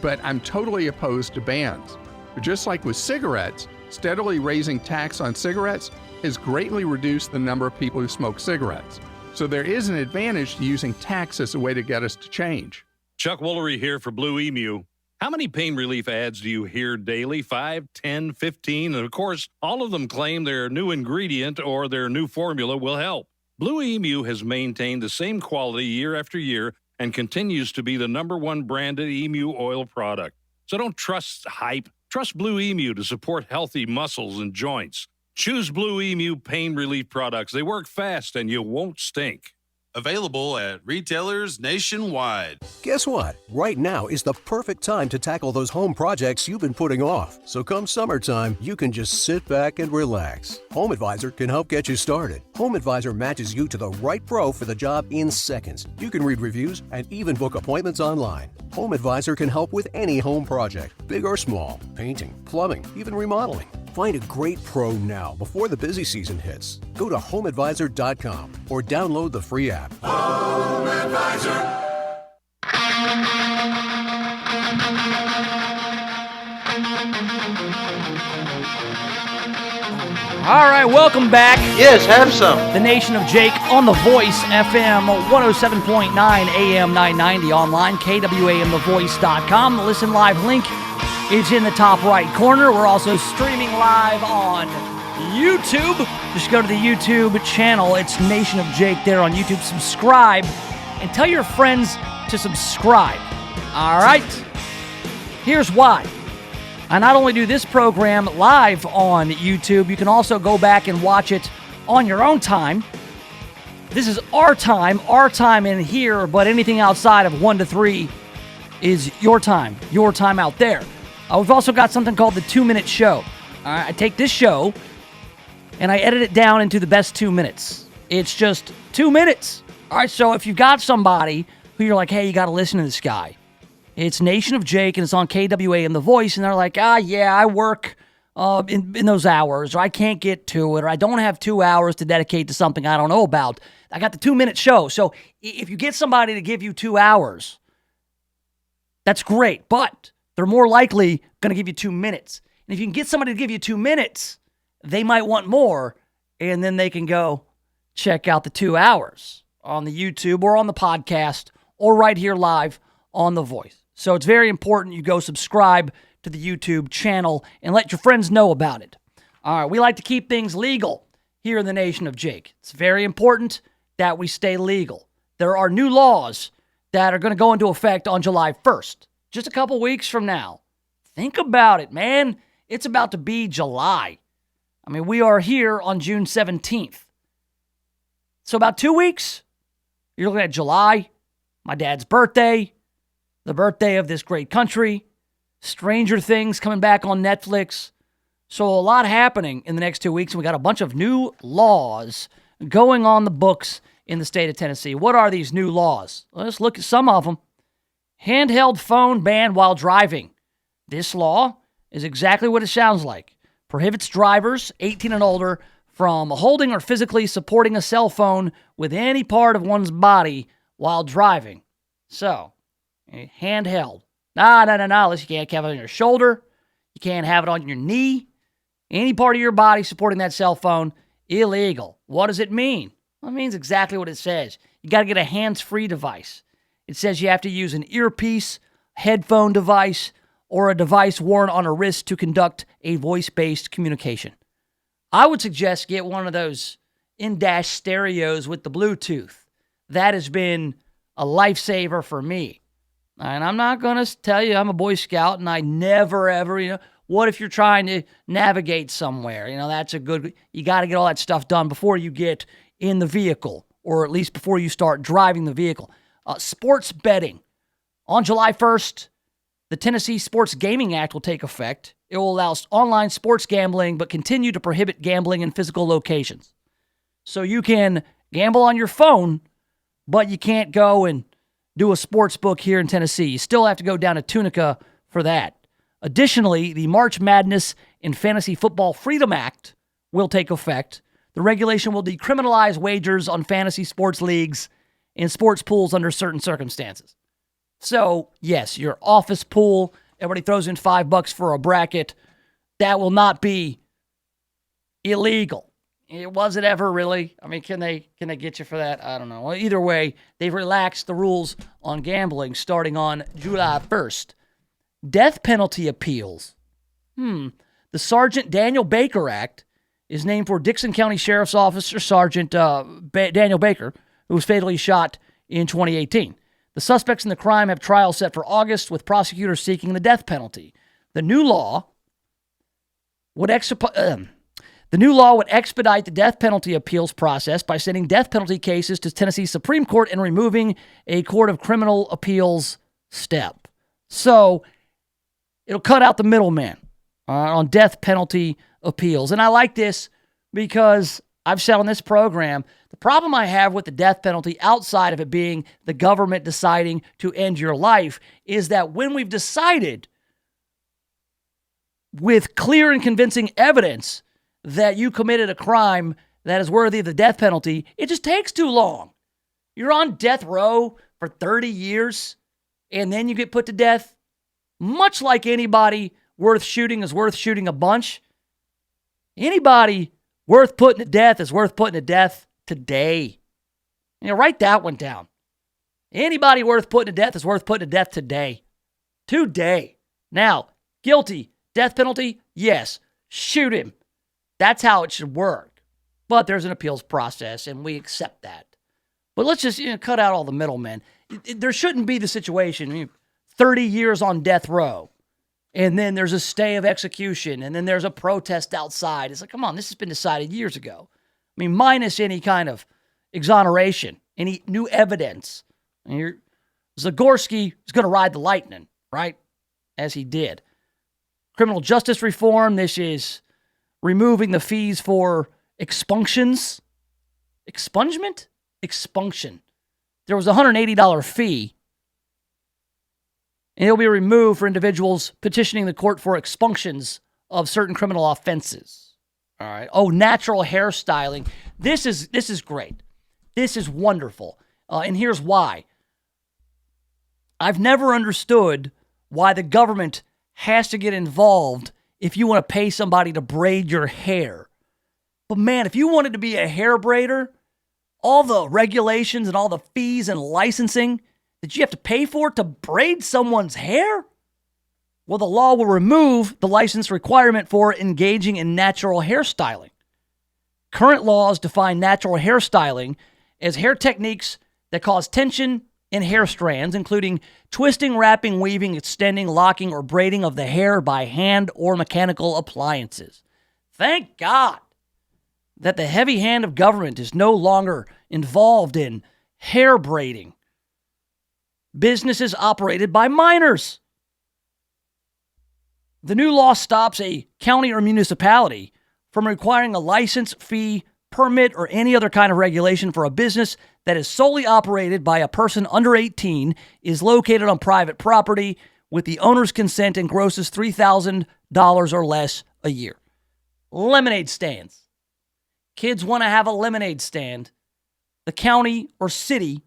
But I'm totally opposed to bans. But just like with cigarettes, steadily raising tax on cigarettes has greatly reduced the number of people who smoke cigarettes. So there is an advantage to using tax as a way to get us to change. Chuck Woolery here for Blue Emu. How many pain relief ads do you hear daily? 5, 10, 15? And of course, all of them claim their new ingredient or their new formula will help. Blue Emu has maintained the same quality year after year and continues to be the #1 branded emu oil product. So don't trust hype. Trust Blue Emu to support healthy muscles and joints. Choose Blue Emu pain relief products. They work fast and you won't stink. Available at retailers nationwide. Guess what? Right now is the perfect time to tackle those home projects you've been putting off. So come summertime, you can just sit back and relax. Home Advisor can help get you started. Home Advisor matches you to the right pro for the job in seconds. You can read reviews and even book appointments online. Home Advisor can help with any home project, big or small, painting, plumbing, even remodeling. Find a great pro now before the busy season hits. Go to homeadvisor.com or download the free app. Home Advisor. All right, welcome back. Yes, have some. The Nation of Jake on The Voice, FM 107.9, AM 990, online, KWAMTheVoice.com. The Listen Live link is in the top right corner. We're also streaming live on YouTube. Just go to the YouTube channel. It's Nation of Jake there on YouTube. Subscribe and tell your friends to subscribe. All right? Here's why. I not only do this program live on YouTube, you can also go back and watch it on your own time. This is our time in here, but anything outside of 1 to 3 is your time out there. We've also got something called the 2-minute show. I take this show and I edit it down into the best 2 minutes. It's just 2 minutes. All right, so if you've got somebody who you're like, hey, you got to listen to this guy. It's Nation of Jake, and it's on KWAM The Voice, and they're like, yeah, I work in those hours, or I can't get to it, or I don't have 2 hours to dedicate to something I don't know about. I got the 2-minute show. So if you get somebody to give you 2 hours, that's great, but they're more likely going to give you 2 minutes. And if you can get somebody to give you 2 minutes, they might want more, and then they can go check out the 2 hours on the YouTube or on the podcast or right here live on The Voice. So it's very important you go subscribe to the YouTube channel and let your friends know about it. All right, we like to keep things legal here in the Nation of Jake. It's very important that we stay legal. There are new laws that are going to go into effect on July 1st, just a couple weeks from now. Think about it, man. It's about to be July. I mean, we are here on June 17th. So about 2 weeks, you're looking at July, my dad's birthday, the birthday of this great country, Stranger Things coming back on Netflix. So a lot happening in the next 2 weeks, and we got a bunch of new laws going on the books in the state of Tennessee. What are these new laws? Let's look at some of them. Handheld phone ban while driving. This law is exactly what it sounds like. Prohibits drivers 18 and older from holding or physically supporting a cell phone with any part of one's body while driving. So, Handheld. No. Unless you can't have it on your shoulder. You can't have it on your knee. Any part of your body supporting that cell phone, illegal. What does it mean? Well, it means exactly what it says. You got to get a hands-free device. It says you have to use an earpiece, headphone device, or a device worn on a wrist to conduct a voice-based communication. I would suggest get one of those in-dash stereos with the Bluetooth. That has been a lifesaver for me. And I'm not going to tell you I'm a Boy Scout and I never, ever, what if you're trying to navigate somewhere? That's you got to get all that stuff done before you get in the vehicle, or at least before you start driving the vehicle. Sports betting. On July 1st, the Tennessee Sports Gaming Act will take effect. It will allow online sports gambling, but continue to prohibit gambling in physical locations. So you can gamble on your phone, but you can't go and do a sports book here in Tennessee. You still have to go down to Tunica for that. Additionally, the March Madness and Fantasy Football Freedom Act will take effect. The regulation will decriminalize wagers on fantasy sports leagues and sports pools under certain circumstances. So, yes, your office pool, everybody throws in $5 for a bracket. That will not be illegal. Was it ever really? I mean, can they get you for that? I don't know. Well, either way, they've relaxed the rules on gambling starting on July 1st. Death penalty appeals. The Sergeant Daniel Baker Act is named for Dixon County Sheriff's Officer Sergeant Daniel Baker, who was fatally shot in 2018. The suspects in the crime have trials set for August, with prosecutors seeking the death penalty. The new law would expedite the death penalty appeals process by sending death penalty cases to Tennessee Supreme Court and removing a Court of Criminal Appeals step. So it'll cut out the middleman on death penalty appeals. And I like this because I've said on this program, the problem I have with the death penalty, outside of it being the government deciding to end your life, is that when we've decided with clear and convincing evidence that you committed a crime that is worthy of the death penalty, it just takes too long. You're on death row for 30 years, and then you get put to death. Much like anybody worth shooting is worth shooting a bunch, anybody worth putting to death is worth putting to death today. Write that one down. Anybody worth putting to death is worth putting to death today. Today. Now, guilty, death penalty, yes, shoot him. That's how it should work. But there's an appeals process, and we accept that. But let's just cut out all the middlemen. There shouldn't be the situation, 30 years on death row, and then there's a stay of execution, and then there's a protest outside. It's like, come on, this has been decided years ago. I mean, minus any kind of exoneration, any new evidence. Zagorski is going to ride the lightning, right? As he did. Criminal justice reform, this is removing the fees for expunctions. Expungement? Expunction. There was a $180 fee, and it'll be removed for individuals petitioning the court for expunctions of certain criminal offenses. All right. Oh, natural hairstyling. This is great. This is wonderful. And here's why. I've never understood why the government has to get involved if you want to pay somebody to braid your hair. But man, if you wanted to be a hair braider, all the regulations and all the fees and licensing that you have to pay for to braid someone's hair, well, the law will remove the license requirement for engaging in natural hairstyling. Current laws define natural hairstyling as hair techniques that cause tension in hair strands, including twisting, wrapping, weaving, extending, locking, or braiding of the hair by hand or mechanical appliances. Thank God that the heavy hand of government is no longer involved in hair braiding. Businesses operated by minors. The new law stops a county or municipality from requiring a license, fee, permit, or any other kind of regulation for a business that is solely operated by a person under 18, is located on private property with the owner's consent, and grosses $3,000 or less a year. Lemonade stands. Kids want to have a lemonade stand. The county or city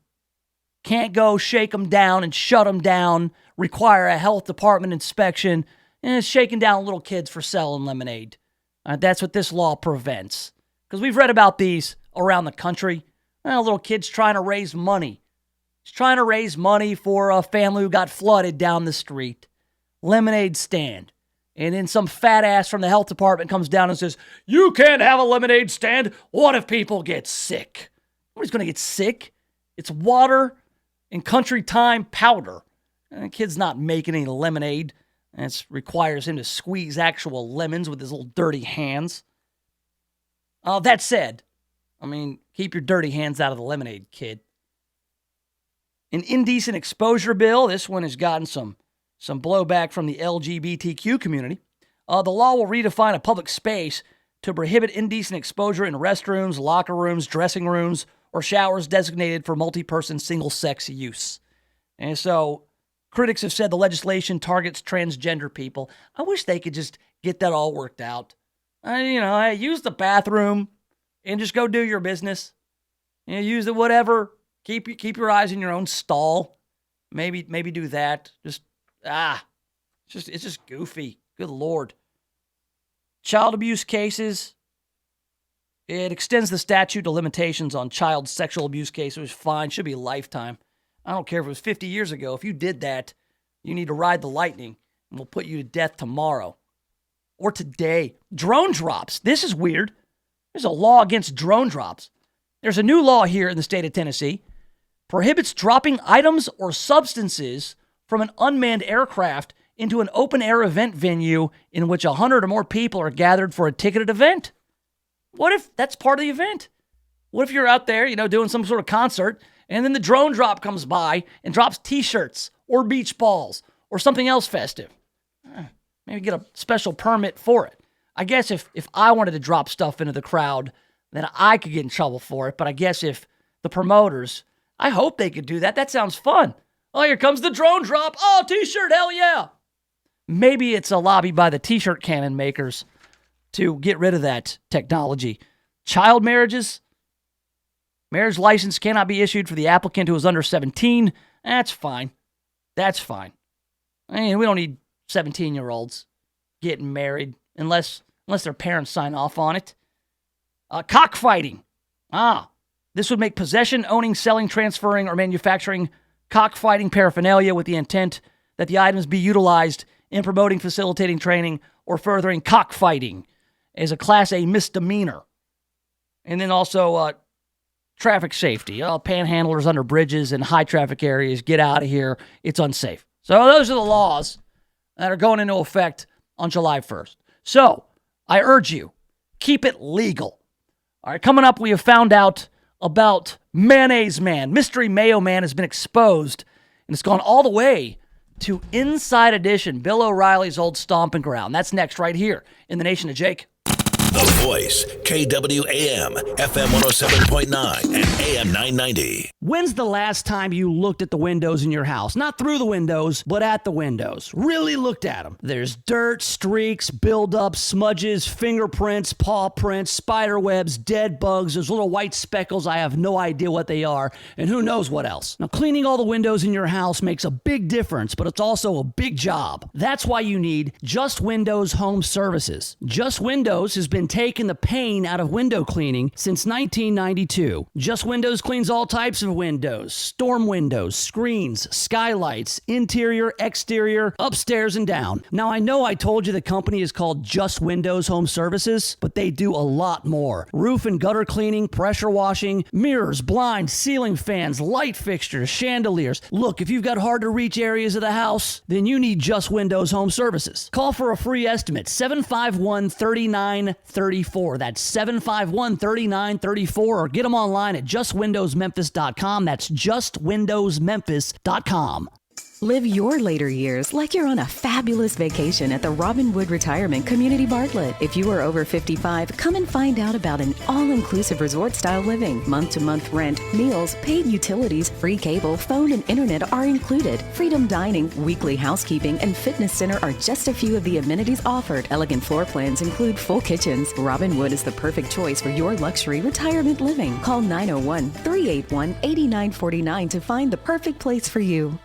Can't go shake them down and shut them down, require a health department inspection, and shaking down little kids for selling lemonade. That's what this law prevents. Because we've read about these around the country. Little kids trying to raise money. He's trying to raise money for a family who got flooded down the street. Lemonade stand. And then some fat ass from the health department comes down and says, you can't have a lemonade stand. What if people get sick? Nobody's going to get sick. It's water and country time powder. And the kid's not making any lemonade. And it requires him to squeeze actual lemons with his little dirty hands. That said, keep your dirty hands out of the lemonade, kid. An indecent exposure bill. This one has gotten some blowback from the LGBTQ community. The law will redefine a public space to prohibit indecent exposure in restrooms, locker rooms, dressing rooms, or showers designated for multi-person single-sex use. And so critics have said the legislation targets transgender people. I wish they could just get that all worked out. Use the bathroom and just go do your business. Use it, whatever. Keep your eyes in your own stall. Maybe do that. It's just goofy. Good Lord. Child abuse cases. It extends the statute of limitations on child sexual abuse cases. Fine. Should be a lifetime. I don't care if it was 50 years ago. If you did that, you need to ride the lightning, and we'll put you to death tomorrow. Or today. Drone drops. This is weird. There's a law against drone drops. There's a new law here in the state of Tennessee. Prohibits dropping items or substances from an unmanned aircraft into an open-air event venue in which 100 or more people are gathered for a ticketed event. What if that's part of the event? What if you're out there, doing some sort of concert, and then the drone drop comes by and drops T-shirts or beach balls or something else festive? Maybe get a special permit for it. I guess if I wanted to drop stuff into the crowd, then I could get in trouble for it. But I guess if the promoters, I hope they could do that. That sounds fun. Oh, here comes the drone drop. Oh, T-shirt, hell yeah. Maybe it's a lobby by the T-shirt cannon makers to get rid of that technology. Child marriages. Marriage license cannot be issued for the applicant who is under 17. That's fine. That's fine. We don't need 17-year-olds getting married unless their parents sign off on it. Cockfighting. This would make possession, owning, selling, transferring, or manufacturing cockfighting paraphernalia with the intent that the items be utilized in promoting, facilitating, training, or furthering cockfighting as a Class A misdemeanor. And then also traffic safety. Panhandlers under bridges and high traffic areas, get out of here. It's unsafe. So those are the laws that are going into effect on July 1st. So I urge you, keep it legal. All right, coming up, we have found out about Mayonnaise Man. Mystery Mayo Man has been exposed, and it's gone all the way to Inside Edition, Bill O'Reilly's old stomping ground. That's next right here in the Nation of Jake. The Voice, KWAM, FM 107.9 and AM 990. When's the last time you looked at the windows in your house? Not through the windows, but at the windows. Really looked at them. There's dirt, streaks, buildup, smudges, fingerprints, paw prints, spider webs, dead bugs. There's little white speckles. I have no idea what they are, and who knows what else. Now, cleaning all the windows in your house makes a big difference, but it's also a big job. That's why you need Just Windows Home Services. Just Windows has been taking the pain out of window cleaning since 1992. Just Windows cleans all types of windows, storm windows, screens, skylights, interior, exterior, upstairs and down. Now, I know I told you the company is called Just Windows Home Services, but they do a lot more. Roof and gutter cleaning, pressure washing, mirrors, blinds, ceiling fans, light fixtures, chandeliers. Look, if you've got hard to reach areas of the house, then you need Just Windows Home Services. Call for a free estimate, 751-3934. That's 751-3934, or get them online at justwindowsmemphis.com. That's justwindowsmemphis.com. Live your later years like you're on a fabulous vacation at the Robinwood Retirement Community Bartlett. If you are over 55, come and find out about an all-inclusive resort-style living. Month-to-month rent, meals, paid utilities, free cable, phone, and internet are included. Freedom dining, weekly housekeeping, and fitness center are just a few of the amenities offered. Elegant floor plans include full kitchens. Robinwood is the perfect choice for your luxury retirement living. Call 901-381-8949 to find the perfect place for you.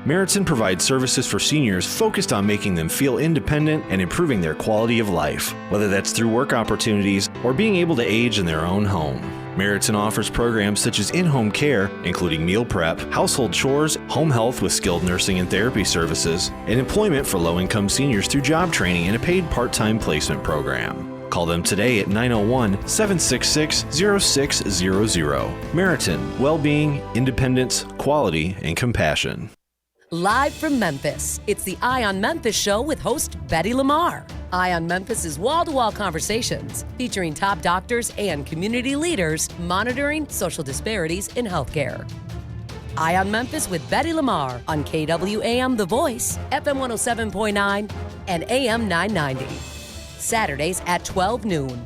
Meriton provides services for seniors focused on making them feel independent and improving their quality of life, whether that's through work opportunities or being able to age in their own home. Meriton offers programs such as in-home care, including meal prep, household chores, home health with skilled nursing and therapy services, and employment for low-income seniors through job training and a paid part-time placement program. Call them today at 901-766-0600. Meriton, well-being, independence, quality, and compassion. Live from Memphis, it's the Eye on Memphis show with host Betty Lamar. Eye on Memphis is wall-to-wall conversations featuring top doctors and community leaders monitoring social disparities in healthcare. Eye on Memphis with Betty Lamar on KWAM The Voice, FM 107.9, and AM 990. Saturdays at 12 noon.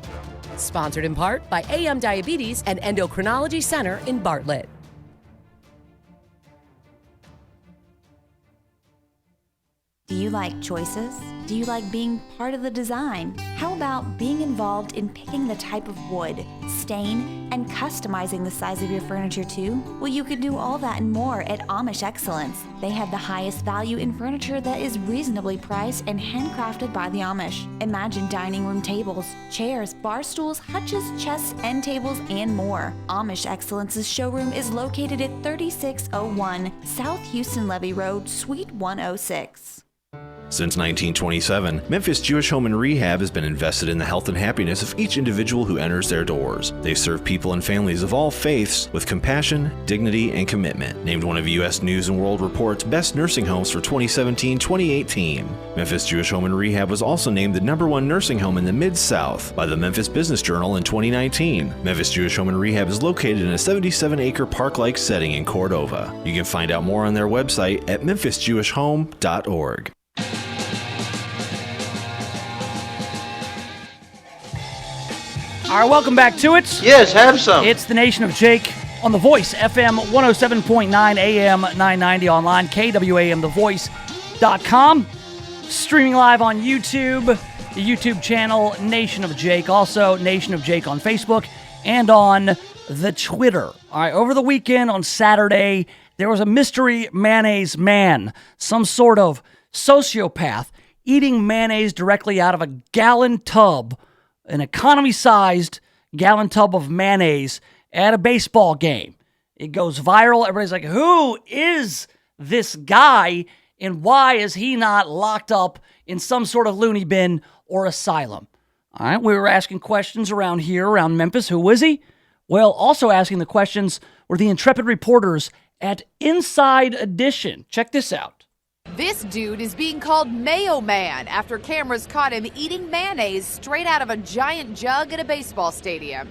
Sponsored in part by AM Diabetes and Endocrinology Center in Bartlett. Do you like choices? Do you like being part of the design? How about being involved in picking the type of wood, stain, and customizing the size of your furniture too? Well, you can do all that and more at Amish Excellence. They have the highest value in furniture that is reasonably priced and handcrafted by the Amish. Imagine dining room tables, chairs, bar stools, hutches, chests, end tables, and more. Amish Excellence's showroom is located at 3601 South Houston Levee Road, Suite 106. Since 1927, Memphis Jewish Home and Rehab has been invested in the health and happiness of each individual who enters their doors. They serve people and families of all faiths with compassion, dignity, and commitment. Named one of U.S. News & World Report's best nursing homes for 2017-2018. Memphis Jewish Home and Rehab was also named the #1 nursing home in the Mid-South by the Memphis Business Journal in 2019. Memphis Jewish Home and Rehab is located in a 77-acre park-like setting in Cordova. You can find out more on their website at memphisjewishhome.org. All right, welcome back to it. Yes, have some. It's the Nation of Jake on The Voice, FM 107.9, AM 990, online, KWAMTheVoice.com. Streaming live on YouTube, the YouTube channel Nation of Jake. Also, Nation of Jake on Facebook and on the Twitter. All right, over the weekend on Saturday, there was a mystery mayonnaise man, some sort of sociopath, eating mayonnaise directly out of a gallon tub, an economy-sized gallon tub of mayonnaise at a baseball game. It goes viral. Everybody's like, who is this guy, and why is he not locked up in some sort of loony bin or asylum? All right, we were asking questions around here, around Memphis. Who is he? Well, also asking the questions were the intrepid reporters at Inside Edition. Check this out. This dude is being called Mayo Man after cameras caught him eating mayonnaise straight out of a giant jug at a baseball stadium.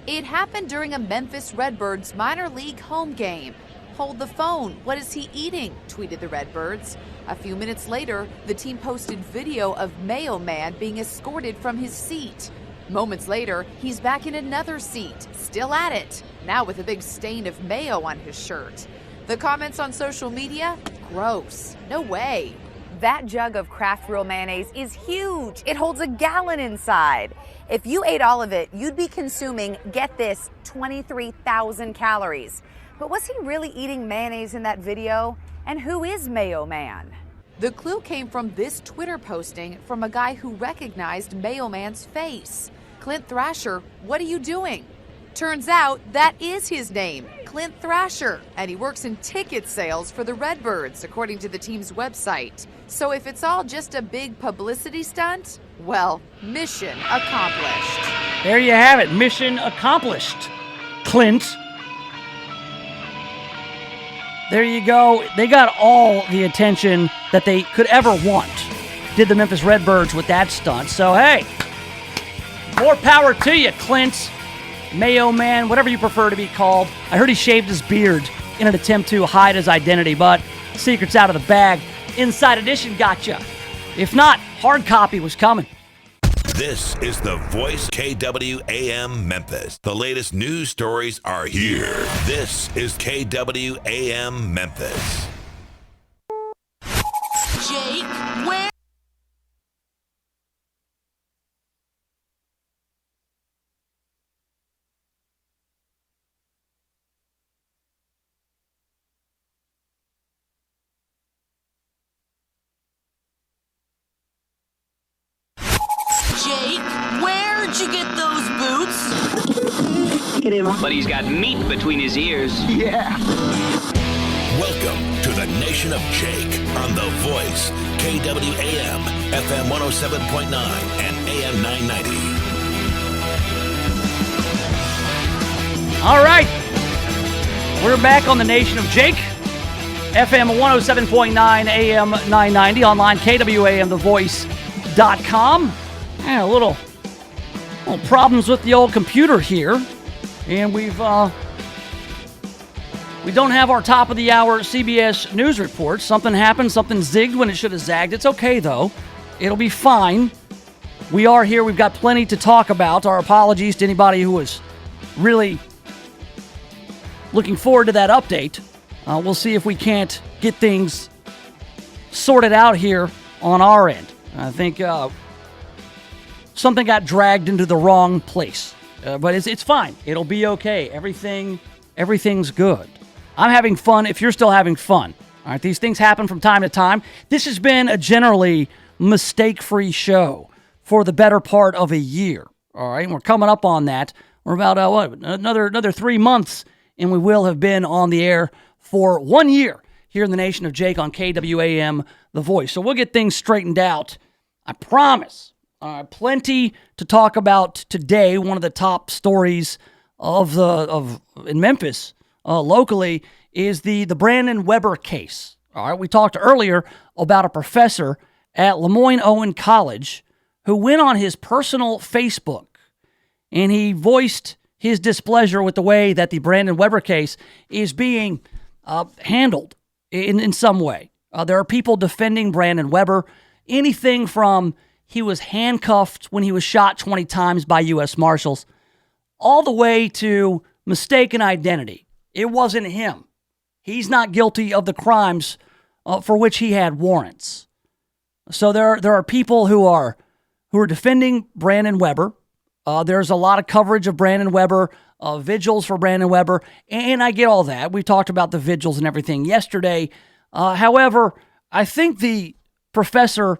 It happened during a Memphis Redbirds minor league home game. "Hold the phone, what is he eating?" tweeted the Redbirds. A few minutes later, the team posted video of Mayo Man being escorted from his seat. Moments later, he's back in another seat, still at it, now with a big stain of mayo on his shirt. The comments on social media? Gross. No way. That jug of Kraft Real mayonnaise is huge. It holds a gallon inside. If you ate all of it, you'd be consuming, get this, 23,000 calories. But was he really eating mayonnaise in that video? And who is Mayo Man? The clue came from this Twitter posting from a guy who recognized Mayo Man's face. "Clint Thrasher, what are you doing?" Turns out that is his name, Clint Thrasher, and he works in ticket sales for the Redbirds, according to the team's website. So if it's all just a big publicity stunt, well, mission accomplished. There you have it, mission accomplished, Clint. There you go. They got all the attention that they could ever want, did the Memphis Redbirds with that stunt. So, hey, more power to you, Clint. Mayo Man, whatever you prefer to be called. I heard he shaved his beard in an attempt to hide his identity, but secrets out of the bag. Inside Edition gotcha. If not, hard copy was coming. This is the Voice KWAM Memphis. The latest news stories are here. This is KWAM Memphis. Jake, where? Jake, where'd you get those boots? But he's got meat between his ears. Yeah. Welcome to the Nation of Jake on The Voice, KWAM, FM 107.9 and AM 990. All right. We're back on the Nation of Jake. FM 107.9, AM 990, online, KWAMTheVoice.com. Yeah, little problems with the old computer here. And we don't have our top of the hour CBS News report. Something happened, something zigged when it should have zagged. It's okay, though. It'll be fine. We are here. We've got plenty to talk about. Our apologies to anybody who was really looking forward to that update. We'll see if we can't get things sorted out here on our end. I think something got dragged into the wrong place. But it's fine. It'll be okay. Everything's good. I'm having fun if you're still having fun. All right, these things happen from time to time. This has been a generally mistake-free show for the better part of a year. All right, and we're coming up on that. We're about another 3 months, and we will have been on the air for 1 year here in the Nation of Jake on KWAM, The Voice. So we'll get things straightened out. I promise. Plenty to talk about today. One of the top stories in Memphis locally is the Brandon Weber case. All right, we talked earlier about a professor at Lemoyne-Owen College who went on his personal Facebook and he voiced his displeasure with the way that the Brandon Weber case is being handled in some way. There are people defending Brandon Weber, anything from he was handcuffed when he was shot 20 times by U.S. Marshals, all the way to mistaken identity. It wasn't him. He's not guilty of the crimes for which he had warrants. So there are people who are defending Brandon Weber. There's a lot of coverage of Brandon Weber, vigils for Brandon Weber, and I get all that. We talked about the vigils and everything yesterday. However, I think the professor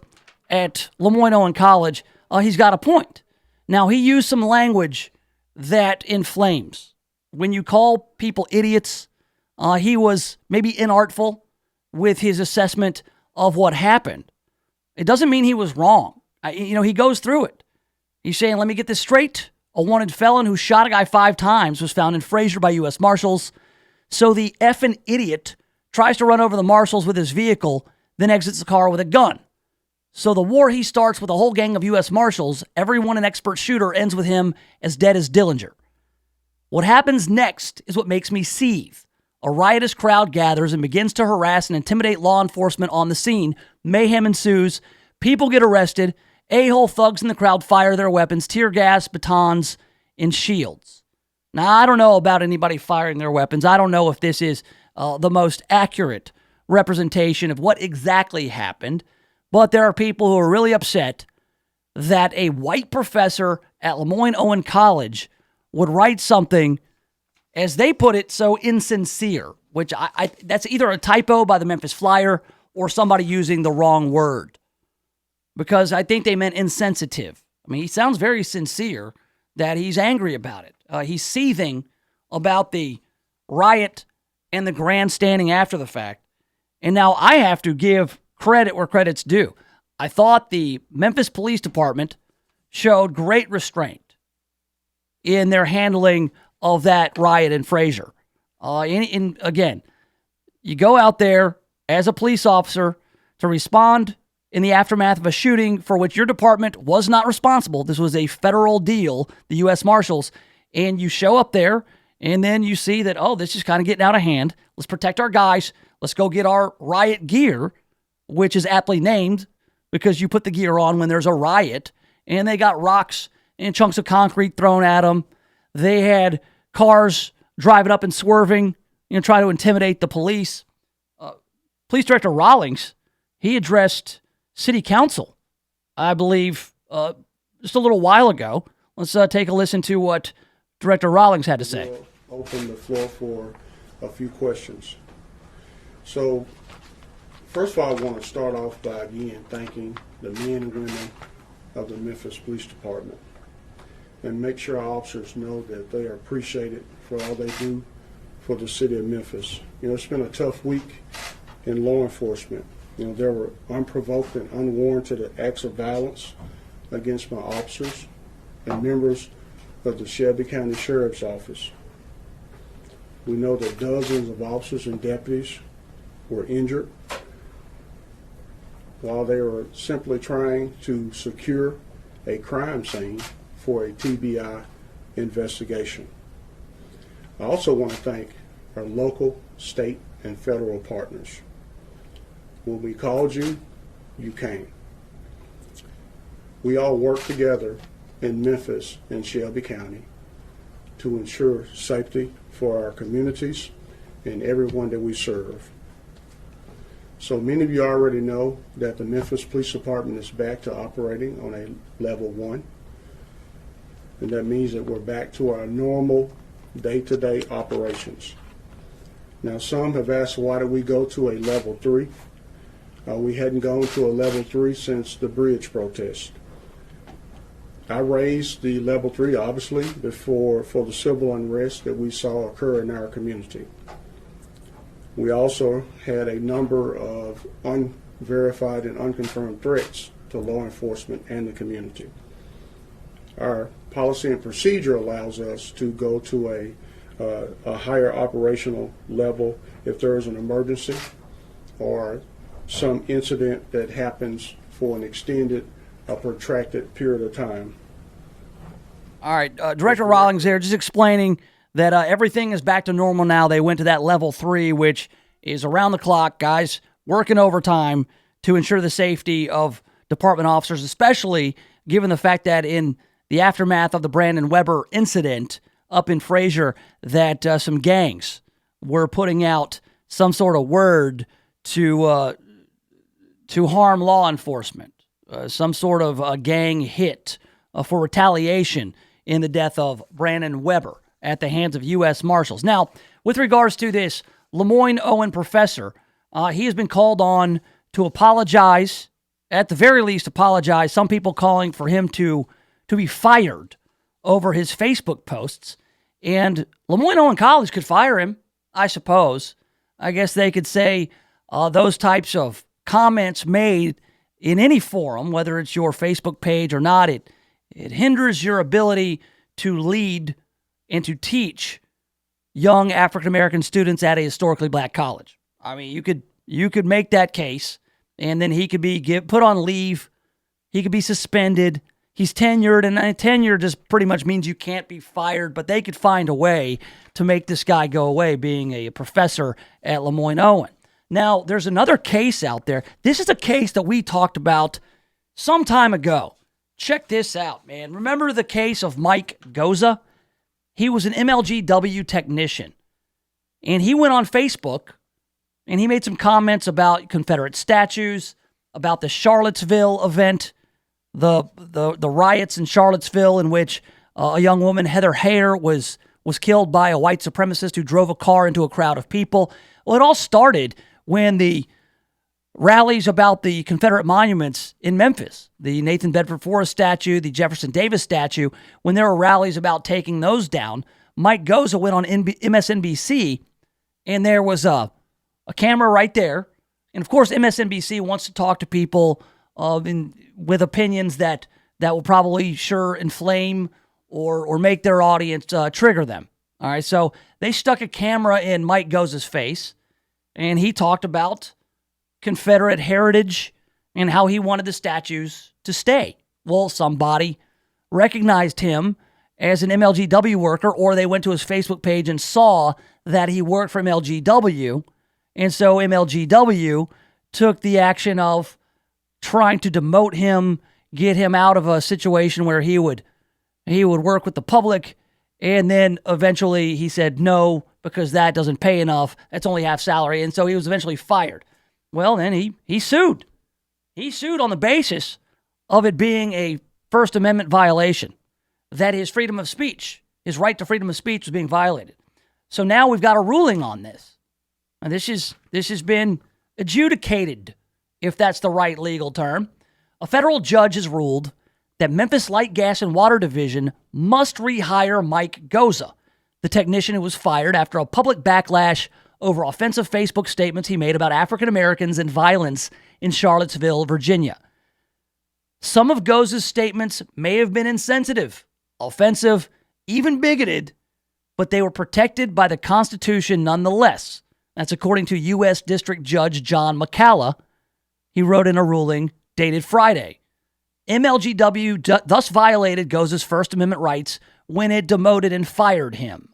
at Lemoyne-Owen College, he's got a point. Now, he used some language that inflames. When you call people idiots, he was maybe inartful with his assessment of what happened. It doesn't mean he was wrong. He goes through it. He's saying, let me get this straight. A wanted felon who shot a guy 5 times was found in Fraser by U.S. Marshals. So the effing idiot tries to run over the Marshals with his vehicle, then exits the car with a gun. So the war he starts with a whole gang of U.S. Marshals, everyone an expert shooter, ends with him as dead as Dillinger. What happens next is what makes me seethe. A riotous crowd gathers and begins to harass and intimidate law enforcement on the scene. Mayhem ensues. People get arrested. A-hole thugs in the crowd fire their weapons, tear gas, batons, and shields. Now, I don't know about anybody firing their weapons. I don't know if this is the most accurate representation of what exactly happened. But there are people who are really upset that a white professor at Lemoyne-Owen College would write something, as they put it, so insincere, which that's either a typo by the Memphis Flyer or somebody using the wrong word. Because I think they meant insensitive. I mean, he sounds very sincere that he's angry about it. He's seething about the riot and the grandstanding after the fact. And now I have to give credit where credit's due. I thought the Memphis Police Department showed great restraint in their handling of that riot in Fraser. Again, you go out there as a police officer to respond in the aftermath of a shooting for which your department was not responsible. This was a federal deal, the U.S. Marshals, and you show up there and then you see that, this is kind of getting out of hand. Let's protect our guys. let's go get our riot gear, which is aptly named because you put the gear on when there's a riot. And they got rocks and chunks of concrete thrown at them. They had cars driving up and swerving, trying to intimidate the police. Police Director Rawlings, he addressed City Council, I believe, just a little while ago. Let's take a listen to what Director Rawlings had to say. We'll open the floor for a few questions. So, first of all, I want to start off by again thanking the men and women of the Memphis Police Department and make sure our officers know that they are appreciated for all they do for the city of Memphis. It's been a tough week in law enforcement. There were unprovoked and unwarranted acts of violence against my officers and members of the Shelby County Sheriff's Office. We know that dozens of officers and deputies were injured while they were simply trying to secure a crime scene for a TBI investigation. I also want to thank our local, state, and federal partners. When we called you, you came. We all work together in Memphis and Shelby County to ensure safety for our communities and everyone that we serve. So many of you already know that the Memphis Police Department is back to operating on a level 1. And that means that we're back to our normal day-to-day operations. Now, some have asked, why did we go to a level 3? We hadn't gone to a level 3 since the bridge protest. I raised the level 3, obviously, for the civil unrest that we saw occur in our community. We also had a number of unverified and unconfirmed threats to law enforcement and the community. Our policy and procedure allows us to go to a higher operational level if there is an emergency or some incident that happens for an extended, protracted period of time. All right, Director Rawlings there just explaining that everything is back to normal now. They went to that level 3, which is around the clock, guys, working overtime to ensure the safety of department officers, especially given the fact that in the aftermath of the Brandon Weber incident up in Fraser, that some gangs were putting out some sort of word to harm law enforcement, some sort of gang hit for retaliation in the death of Brandon Weber at the hands of U.S. Marshals. Now, with regards to this Lemoyne Owen professor, he has been called on to apologize, at the very least apologize, some people calling for him to be fired over his Facebook posts. And Lemoyne Owen College could fire him, I suppose. I guess they could say those types of comments made in any forum, whether it's your Facebook page or not, it hinders your ability to lead and to teach young African-American students at a historically black college. I mean, you could make that case, and then he could be put on leave. He could be suspended. He's tenured, and tenure just pretty much means you can't be fired, but they could find a way to make this guy go away being a professor at Lemoyne Owen. Now, there's another case out there. This is a case that we talked about some time ago. Check this out, man. Remember the case of Mike Goza? He was an MLGW technician, and he went on Facebook, and he made some comments about Confederate statues, about the Charlottesville event, the riots in Charlottesville in which a young woman, Heather Heyer, was killed by a white supremacist who drove a car into a crowd of people. Well, it all started when the rallies about the Confederate monuments in Memphis, the Nathan Bedford Forrest statue, the Jefferson Davis statue, when there were rallies about taking those down, Mike Goza went on MSNBC, and there was a camera right there. And of course, MSNBC wants to talk to people with opinions that will probably sure inflame or make their audience trigger them. All right, so they stuck a camera in Mike Goza's face, and he talked about Confederate heritage and how he wanted the statues to stay. Well, somebody recognized him as an MLGW worker, or they went to his Facebook page and saw that he worked for MLGW, And so MLGW took the action of trying to demote him, get him out of a situation where he would work with the public. And then eventually he said no, because that doesn't pay enough. That's only half salary. And so he was eventually fired. Well, then he sued. He sued on the basis of it being a First Amendment violation, that his freedom of speech, his right to freedom of speech was being violated. So now we've got a ruling on this. And this has been adjudicated, if that's the right legal term. A federal judge has ruled that Memphis Light, Gas, and Water Division must rehire Mike Goza, the technician who was fired after a public backlash over offensive Facebook statements he made about African Americans and violence in Charlottesville, Virginia. Some of Goza's statements may have been insensitive, offensive, even bigoted, but they were protected by the Constitution nonetheless. That's according to U.S. District Judge John McCalla. He wrote in a ruling dated Friday. MLGW thus violated Goza's First Amendment rights when it demoted and fired him.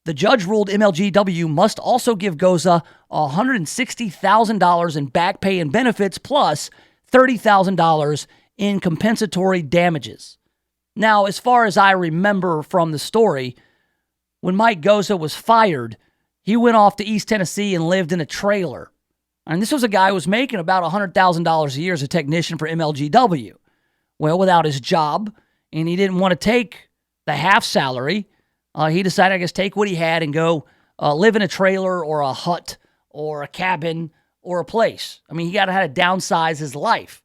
The judge ruled MLGW must also give Goza $160,000 in back pay and benefits plus $30,000 in compensatory damages. Now, as far as I remember from the story, when Mike Goza was fired, he went off to East Tennessee and lived in a trailer. And this was a guy who was making about $100,000 a year as a technician for MLGW. Well, without his job, and he didn't want to take the half salary, he decided, I guess, take what he had and go live in a trailer or a hut or a cabin or a place. I mean, he got to downsize his life.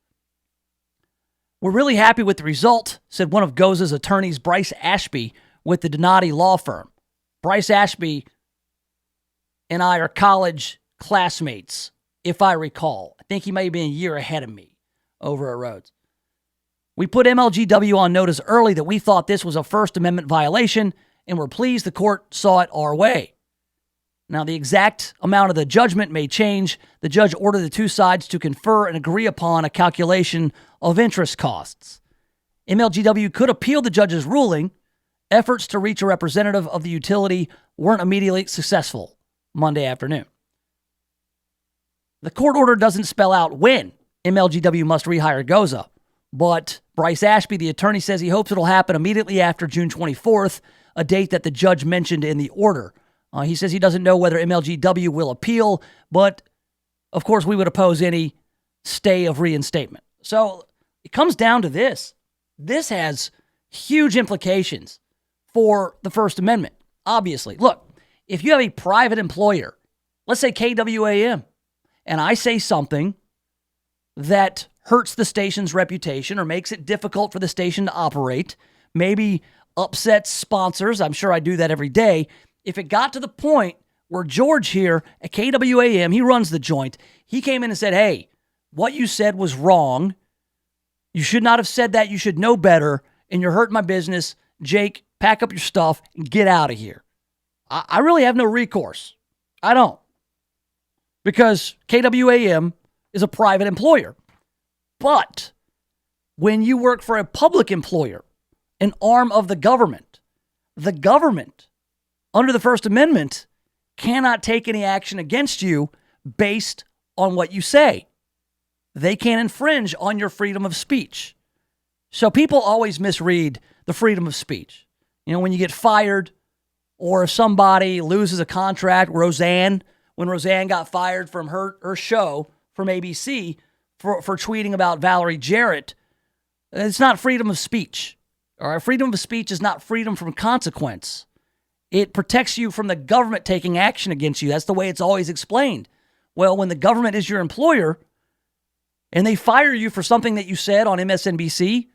We're really happy with the result, said one of Goza's attorneys, Bryce Ashby, with the Donati law firm. Bryce Ashby and I are college classmates, if I recall. I think he may have been a year ahead of me over at Rhodes. We put MLGW on notice early that we thought this was a First Amendment violation, and we're pleased the court saw it our way. Now, the exact amount of the judgment may change. The judge ordered the two sides to confer and agree upon a calculation of interest costs. MLGW could appeal the judge's ruling. Efforts to reach a representative of the utility weren't immediately successful Monday afternoon. The court order doesn't spell out when MLGW must rehire Goza, but Bryce Ashby, the attorney, says he hopes it'll happen immediately after June 24th, a date that the judge mentioned in the order. He says he doesn't know whether MLGW will appeal, but of course we would oppose any stay of reinstatement. So it comes down to this. This has huge implications for the First Amendment, obviously. Look, if you have a private employer, let's say KWAM, and I say something that hurts the station's reputation or makes it difficult for the station to operate, maybe upsets sponsors, I'm sure I do that every day. If it got to the point where George here at KWAM, he runs the joint, he came in and said, hey, what you said was wrong. You should not have said that. You should know better, and you're hurting my business. Jake, pack up your stuff and get out of here. I really have no recourse. I don't. Because KWAM is a private employer. But when you work for a public employer, an arm of the government, under the First Amendment, cannot take any action against you based on what you say. They can't infringe on your freedom of speech. So people always misread the freedom of speech. You know, when you get fired or if somebody loses a contract, when Roseanne got fired from her show from ABC for tweeting about Valerie Jarrett, it's not freedom of speech. All right, freedom of speech is not freedom from consequence. It protects you from the government taking action against you. That's the way it's always explained. Well, when the government is your employer and they fire you for something that you said on MSNBC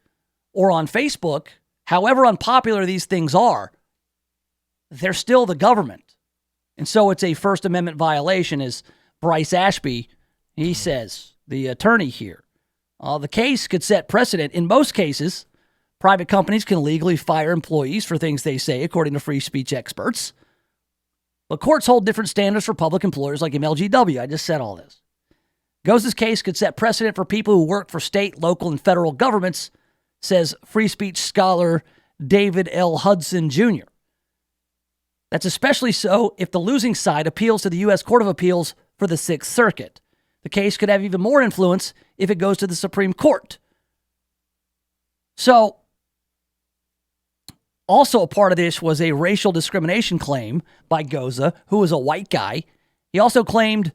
or on Facebook, however unpopular these things are, they're still the government. And so it's a First Amendment violation, as Bryce Ashby, he says, the attorney here. The case could set precedent. In most cases, private companies can legally fire employees for things they say, according to free speech experts. But courts hold different standards for public employers like MLGW. I just said all this. Goza's case could set precedent for people who work for state, local, and federal governments, says free speech scholar David L. Hudson Jr. That's especially so if the losing side appeals to the U.S. Court of Appeals for the Sixth Circuit. The case could have even more influence if it goes to the Supreme Court. So, also a part of this was a racial discrimination claim by Goza, who was a white guy. He also claimed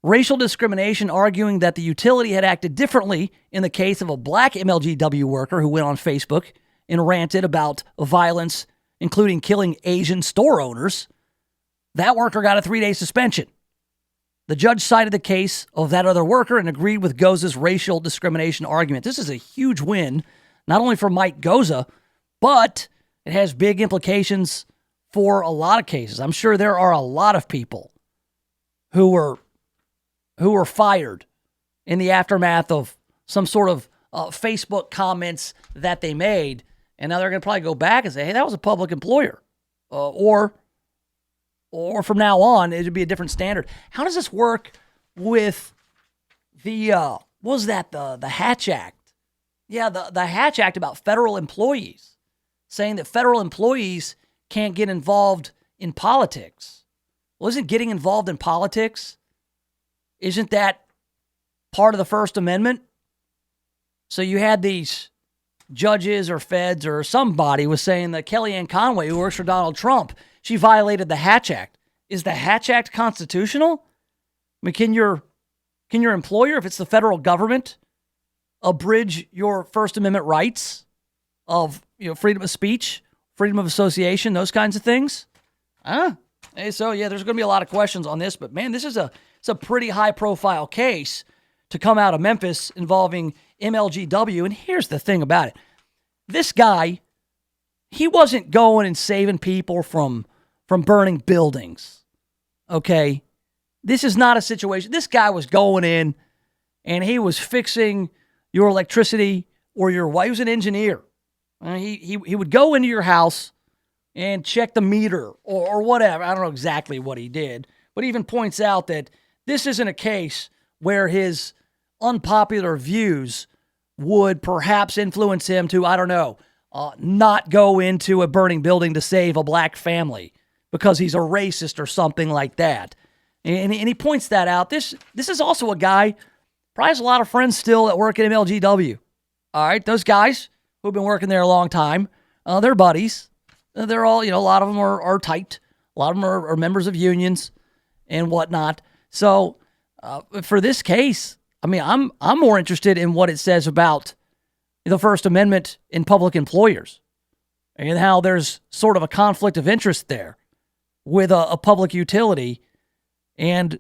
racial discrimination, arguing that the utility had acted differently in the case of a black MLGW worker who went on Facebook and ranted about violence, including killing Asian store owners. That worker got a 3-day suspension. The judge cited the case of that other worker and agreed with Goza's racial discrimination argument. This is a huge win, not only for Mike Goza, but it has big implications for a lot of cases. I'm sure there are a lot of people who were fired in the aftermath of some sort of Facebook comments that they made, and now they're going to probably go back and say, hey, that was a public employer. Or from now on, it would be a different standard. How does this work with the, what was that, the Hatch Act? Yeah, the Hatch Act about federal employees, saying that federal employees can't get involved in politics. Well, isn't getting involved in politics, isn't that part of the First Amendment? So you had these judges or feds or somebody was saying that Kellyanne Conway, who works for Donald Trump, she violated the Hatch Act. Is the Hatch Act constitutional? I mean, can your employer, if it's the federal government, abridge your First Amendment rights of freedom of speech, freedom of association, those kinds of things? Hey, so yeah, there's going to be a lot of questions on this, but man, this is it's a pretty high-profile case to come out of Memphis involving MLGW. And here's the thing about it. This guy, he wasn't going and saving people from burning buildings, okay? This is not a situation. This guy was going in and he was fixing your electricity or your wife. He was an engineer. He would go into your house and check the meter or whatever. I don't know exactly what he did, but he even points out that this isn't a case where his unpopular views would perhaps influence him to, I don't know, not go into a burning building to save a black family because he's a racist or something like that. And he points that out. This is also a guy, probably has a lot of friends still that work at MLGW. All right, those guys who've been working there a long time, they're buddies. They're all, a lot of them are tight. A lot of them are members of unions and whatnot. So for this case, I mean, I'm more interested in what it says about the First Amendment in public employers and how there's sort of a conflict of interest there with a public utility and,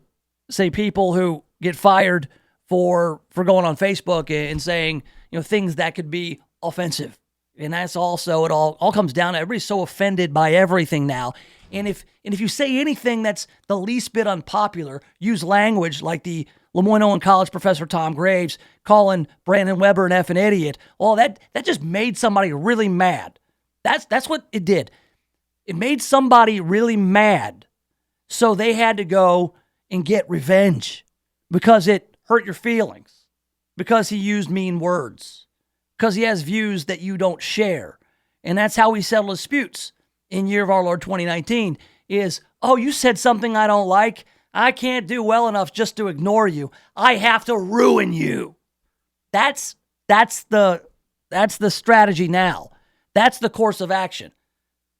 say, people who get fired for going on Facebook and saying, things that could be offensive. And that's also, it all comes down to everybody's so offended by everything now. And if you say anything that's the least bit unpopular, use language like the Lemoyne-Owen College professor Tom Graves calling Brandon Weber an effing idiot, well, that just made somebody really mad. That's what it did. It made somebody really mad. So they had to go and get revenge because it hurt your feelings, because he used mean words, because he has views that you don't share. And that's how we settle disputes in year of our Lord 2019 is, oh, you said something I don't like. I can't do well enough just to ignore you. I have to ruin you. That's the strategy now. That's the course of action.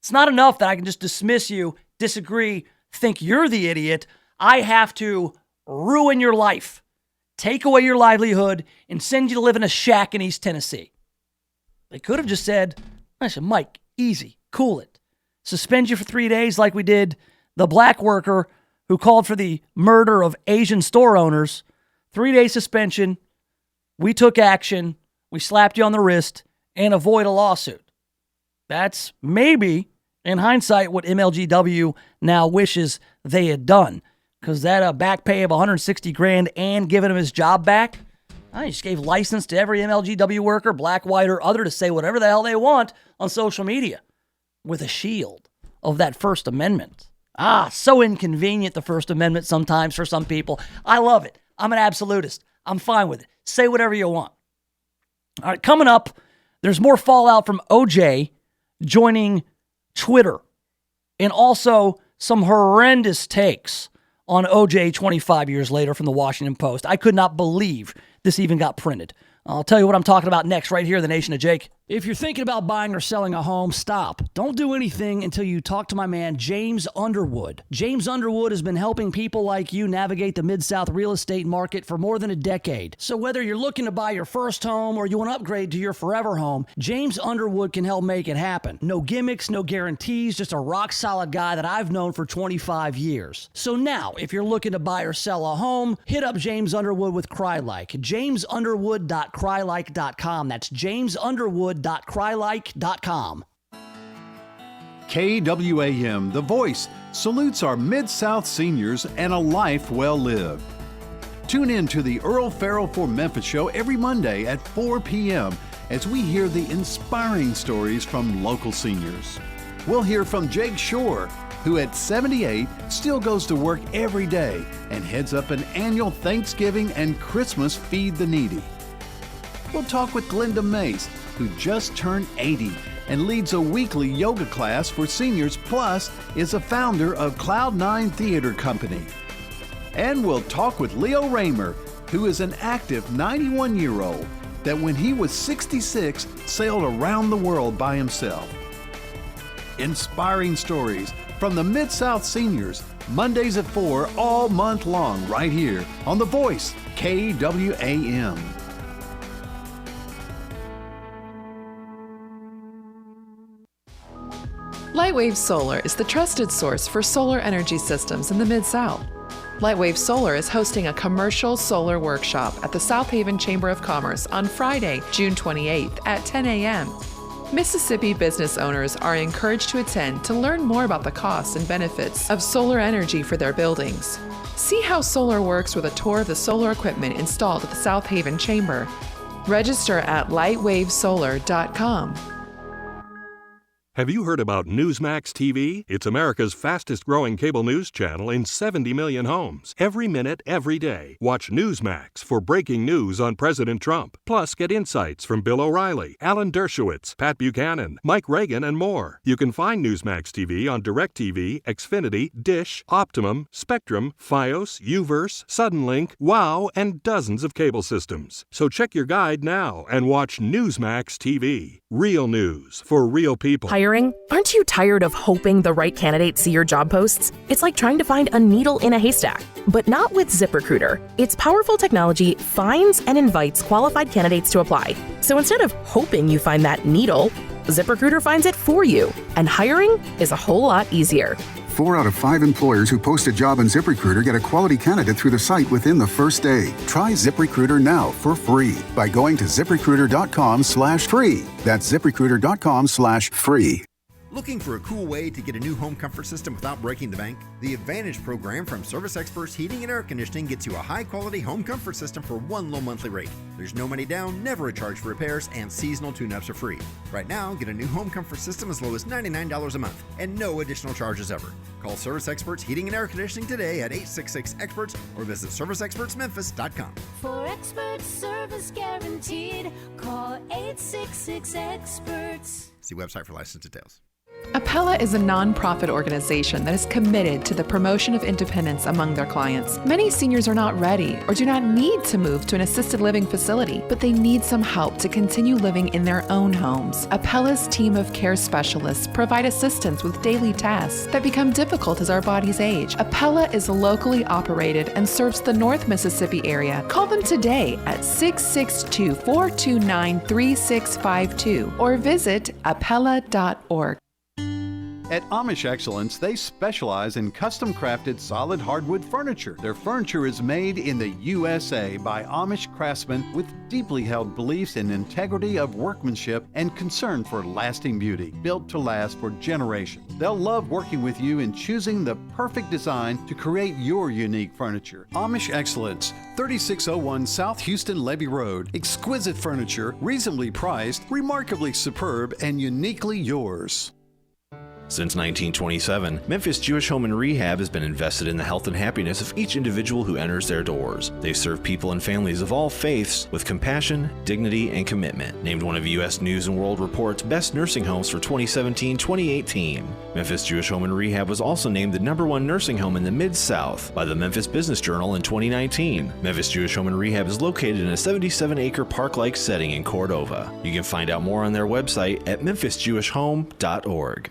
It's not enough that I can just dismiss you, disagree, think you're the idiot. I have to ruin your life, take away your livelihood, and send you to live in a shack in East Tennessee. They could have just said, listen, Mike, easy, cool it. Suspend you for 3 days like we did the black worker who called for the murder of Asian store owners. 3-day suspension. We took action. We slapped you on the wrist and avoid a lawsuit. That's maybe, in hindsight, what MLGW now wishes they had done. Because that back pay of $160,000 and giving him his job back, I just gave license to every MLGW worker, black, white, or other, to say whatever the hell they want on social media with a shield of that First Amendment. So inconvenient, the First Amendment sometimes for some people. I love it. I'm an absolutist. I'm fine with it. Say whatever you want. All right, coming up, there's more fallout from OJ joining Twitter and also some horrendous takes on OJ 25 years later from the Washington Post. I could not believe this even got printed. I'll tell you what I'm talking about next right here in the Nation of Jake. If you're thinking about buying or selling a home, stop. Don't do anything until you talk to my man, James Underwood. James Underwood has been helping people like you navigate the Mid-South real estate market for more than a decade. So whether you're looking to buy your first home or you want to upgrade to your forever home, James Underwood can help make it happen. No gimmicks, no guarantees, just a rock-solid guy that I've known for 25 years. So now, if you're looking to buy or sell a home, hit up James Underwood with CryLike. JamesUnderwood.crylike.com. That's JamesUnderwood.crylike.com. KWAM, The Voice, salutes our Mid-South seniors and a life well lived. Tune in to the Earl Farrell for Memphis show every Monday at 4 p.m. as we hear the inspiring stories from local seniors. We'll hear from Jake Shore, who at 78 still goes to work every day and heads up an annual Thanksgiving and Christmas Feed the Needy. We'll talk with Glenda Mace, who just turned 80 and leads a weekly yoga class for seniors, plus is a founder of Cloud9 Theater Company. And we'll talk with Leo Raymer, who is an active 91-year-old that when he was 66 sailed around the world by himself. Inspiring stories from the Mid-South seniors, Mondays at 4 all month long right here on The Voice, KWAM. Lightwave Solar is the trusted source for solar energy systems in the Mid-South. Lightwave Solar is hosting a commercial solar workshop at the South Haven Chamber of Commerce on Friday, June 28th at 10 a.m. Mississippi business owners are encouraged to attend to learn more about the costs and benefits of solar energy for their buildings. See how solar works with a tour of the solar equipment installed at the South Haven Chamber. Register at lightwavesolar.com. Have you heard about Newsmax TV? It's America's fastest growing cable news channel in 70 million homes. Every minute, every day. Watch Newsmax for breaking news on President Trump. Plus, get insights from Bill O'Reilly, Alan Dershowitz, Pat Buchanan, Mike Reagan, and more. You can find Newsmax TV on DirecTV, Xfinity, Dish, Optimum, Spectrum, Fios, Uverse, Suddenlink, WOW, and dozens of cable systems. So check your guide now and watch Newsmax TV. Real news for real people. Hiring? Aren't you tired of hoping the right candidates see your job posts? It's like trying to find a needle in a haystack, but not with ZipRecruiter. Its powerful technology finds and invites qualified candidates to apply. So instead of hoping you find that needle, ZipRecruiter finds it for you, and hiring is a whole lot easier. 4 out of 5 employers who post a job on ZipRecruiter get a quality candidate through the site within the first day. Try ZipRecruiter now for free by going to ZipRecruiter.com/free. That's ZipRecruiter.com/free. Looking for a cool way to get a new home comfort system without breaking the bank? The Advantage program from Service Experts Heating and Air Conditioning gets you a high-quality home comfort system for one low monthly rate. There's no money down, never a charge for repairs, and seasonal tune-ups are free. Right now, get a new home comfort system as low as $99 a month and no additional charges ever. Call Service Experts Heating and Air Conditioning today at 866-EXPERTS or visit ServiceExpertsMemphis.com. For expert service guaranteed, call 866-EXPERTS. See website for license details. Appella is a nonprofit organization that is committed to the promotion of independence among their clients. Many seniors are not ready or do not need to move to an assisted living facility, but they need some help to continue living in their own homes. Appella's team of care specialists provide assistance with daily tasks that become difficult as our bodies age. Appella is locally operated and serves the North Mississippi area. Call them today at 662-429-3652 or visit appella.org. At Amish Excellence, they specialize in custom-crafted solid hardwood furniture. Their furniture is made in the USA by Amish craftsmen with deeply held beliefs in integrity of workmanship and concern for lasting beauty, built to last for generations. They'll love working with you in choosing the perfect design to create your unique furniture. Amish Excellence, 3601 South Houston Levee Road. Exquisite furniture, reasonably priced, remarkably superb, and uniquely yours. Since 1927, Memphis Jewish Home and Rehab has been invested in the health and happiness of each individual who enters their doors. They serve people and families of all faiths with compassion, dignity, and commitment. Named one of U.S. News & World Report's best nursing homes for 2017-2018. Memphis Jewish Home and Rehab was also named the #1 nursing home in the Mid-South by the Memphis Business Journal in 2019. Memphis Jewish Home and Rehab is located in a 77-acre park-like setting in Cordova. You can find out more on their website at memphisjewishhome.org.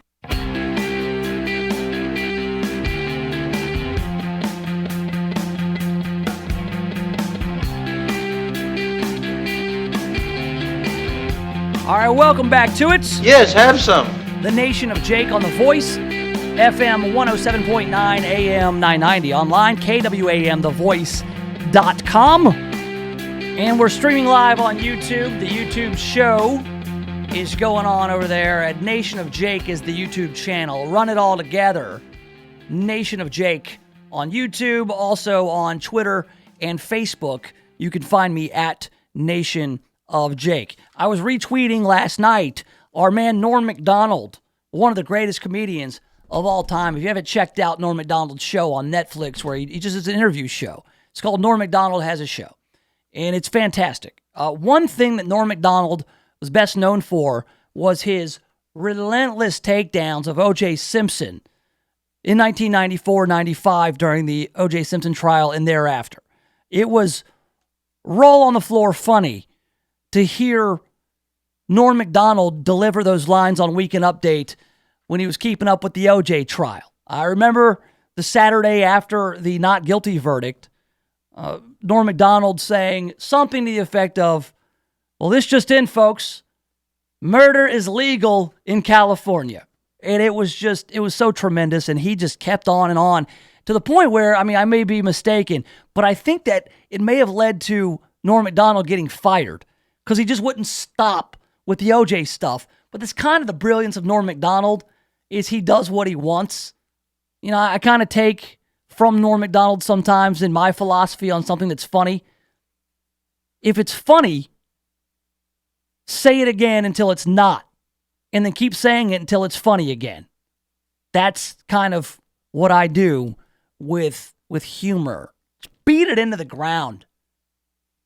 All right, welcome back to it. Yes, have some. The Nation of Jake on The Voice, FM 107.9, AM 990, online, KWAMTheVoice.com. And we're streaming live on YouTube. The YouTube show is going on over there at Nation of Jake is the YouTube channel. Run it all together. Nation of Jake on YouTube, also on Twitter and Facebook. You can find me at Nation of Jake. I was retweeting last night our man Norm Macdonald, one of the greatest comedians of all time. If you haven't checked out Norm Macdonald's show on Netflix, where he just is an interview show, it's called Norm Macdonald Has a Show, and it's fantastic. One thing that Norm Macdonald was best known for was his relentless takedowns of O.J. Simpson in 1994-95 during the O.J. Simpson trial and thereafter. It was roll on the floor funny to hear Norm Macdonald deliver those lines on Weekend Update when he was keeping up with the O.J. trial. I remember the Saturday after the not guilty verdict, Norm Macdonald saying something to the effect of, well, this just in, folks, murder is legal in California. And it was so tremendous, and he just kept on to the point where, I mean, I may be mistaken, but I think that it may have led to Norm Macdonald getting fired, because he just wouldn't stop with the OJ stuff. But that's kind of the brilliance of Norm Macdonald, is he does what he wants. You know, I kind of take from Norm Macdonald sometimes in my philosophy on something that's funny. If it's funny, say it again until it's not, and then keep saying it until it's funny again. That's kind of what I do with humor. Beat it into the ground.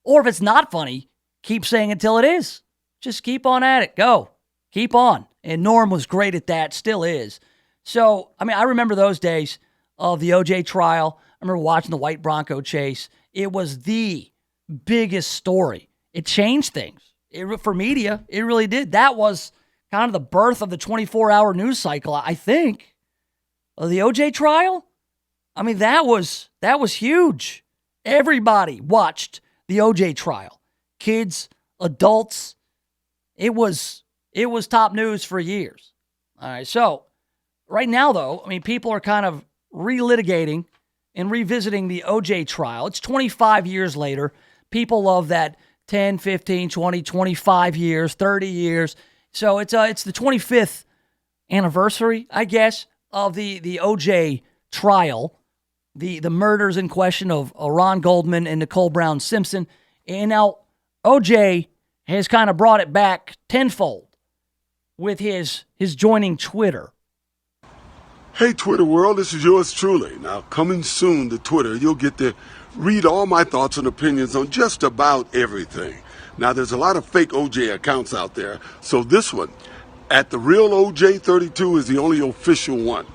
Or if it's not funny, keep saying it until it is. Just keep on at it. Go. Keep on. And Norm was great at that, still is. So, I mean, I remember those days of the OJ trial. I remember watching the white Bronco chase. It was the biggest story. It changed things. For media, it really did. That was kind of the birth of the 24-hour news cycle, I think. The OJ trial? I mean, that was huge. Everybody watched the OJ trial. Kids, adults. It was top news for years. All right, so right now, though, I mean, people are kind of relitigating and revisiting the OJ trial. It's 25 years later. People love that 10, 15, 20, 25 years, 30 years. So it's the 25th anniversary, I guess, of the OJ trial, the murders in question of Ron Goldman and Nicole Brown Simpson. And now OJ has kind of brought it back tenfold with his joining Twitter. Hey, Twitter world, this is yours truly. Now, coming soon to Twitter, you'll get to read all my thoughts and opinions on just about everything. Now, there's a lot of fake OJ accounts out there, so this one, at the real OJ32, is the only official one.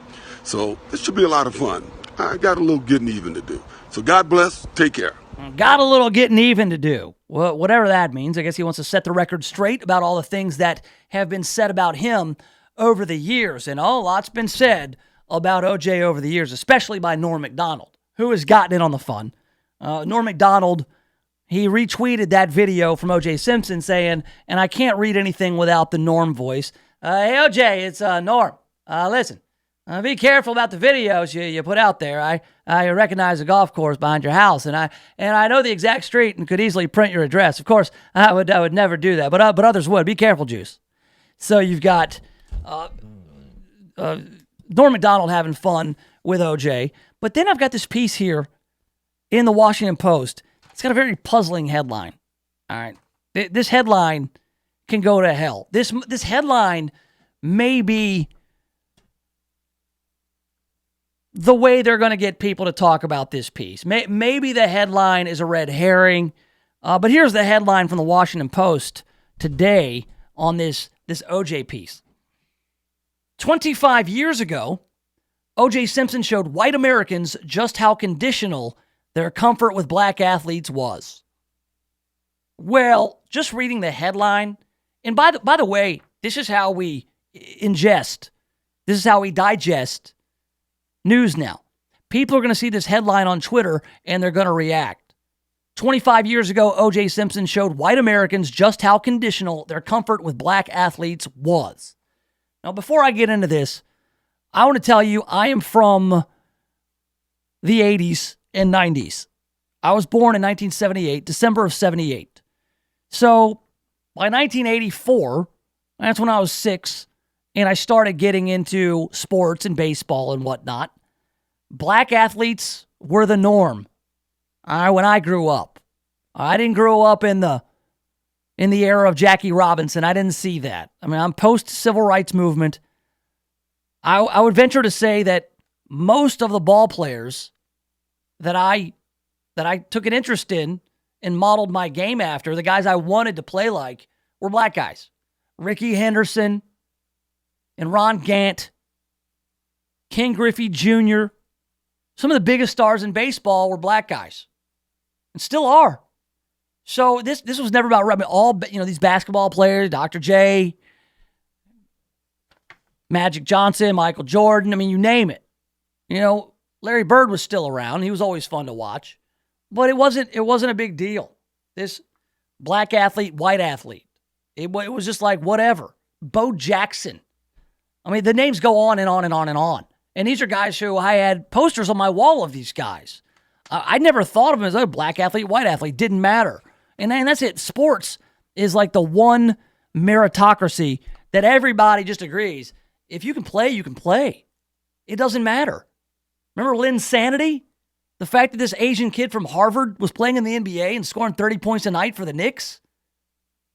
So this should be a lot of fun. I got a little getting even to do. So God bless. Take care. Got a little getting even to do. Well, whatever that means. I guess he wants to set the record straight about all the things that have been said about him over the years. And a lot's been said about OJ over the years, especially by Norm Macdonald, who has gotten in on the fun. Norm Macdonald, he retweeted that video from O.J. Simpson saying, and I can't read anything without the Norm voice, hey, O.J., it's Norm. Listen, be careful about the videos you put out there. I recognize the golf course behind your house, and I know the exact street and could easily print your address. Of course, I would never do that, but others would. Be careful, Juice. So you've got Norm Macdonald having fun with O.J., but then I've got this piece here in the Washington Post. It's got a very puzzling headline. All right. This headline can go to hell. This headline may be the way they're going to get people to talk about this piece. Maybe the headline is a red herring, but here's the headline from the Washington Post today on this OJ piece. 25 years ago, O.J. Simpson showed white Americans just how conditional their comfort with black athletes was. Well, just reading the headline, and by the way, this is how we ingest, this is how we digest news now. People are going to see this headline on Twitter and they're going to react. 25 years ago, O.J. Simpson showed white Americans just how conditional their comfort with black athletes was. Now, before I get into this, I want to tell you I am from the 80s and 90s. I was born in 1978, December of 78. So by 1984, that's when I was 6, and I started getting into sports and baseball and whatnot. Black athletes were the norm when I grew up. I didn't grow up in the era of Jackie Robinson. I didn't see that. I mean, I'm post-civil rights movement. I would venture to say that most of the ball players that I took an interest in and modeled my game after, the guys I wanted to play like, were black guys. Ricky Henderson and Ron Gant, Ken Griffey Jr., some of the biggest stars in baseball were black guys and still are. So this was never about all, these basketball players, Dr. J, Magic Johnson, Michael Jordan, I mean, you name it. Larry Bird was still around. He was always fun to watch. But it wasn't a big deal. This black athlete, white athlete. It was just like whatever. Bo Jackson. I mean, the names go on and on and on and on. And these are guys who I had posters on my wall of these guys. I never thought of them as a black athlete, white athlete. Didn't matter. And that's it. Sports is like the one meritocracy that everybody just agrees. If you can play, you can play. It doesn't matter. Remember Linsanity? The fact that this Asian kid from Harvard was playing in the NBA and scoring 30 points a night for the Knicks?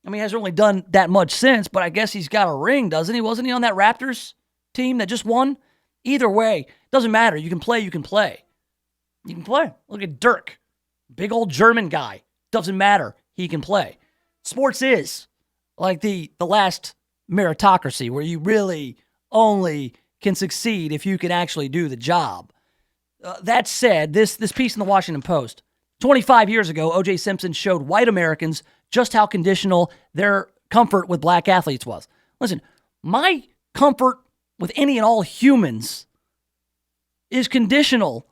I mean, he hasn't really done that much since, but I guess he's got a ring, doesn't he? Wasn't he on that Raptors team that just won? Either way, doesn't matter. You can play, you can play. You can play. Look at Dirk. Big old German guy. Doesn't matter. He can play. Sports is like the last meritocracy where you really only can succeed if you can actually do the job. That said, this piece in the Washington Post, 25 years ago, O.J. Simpson showed white Americans just how conditional their comfort with black athletes was. Listen, my comfort with any and all humans is conditional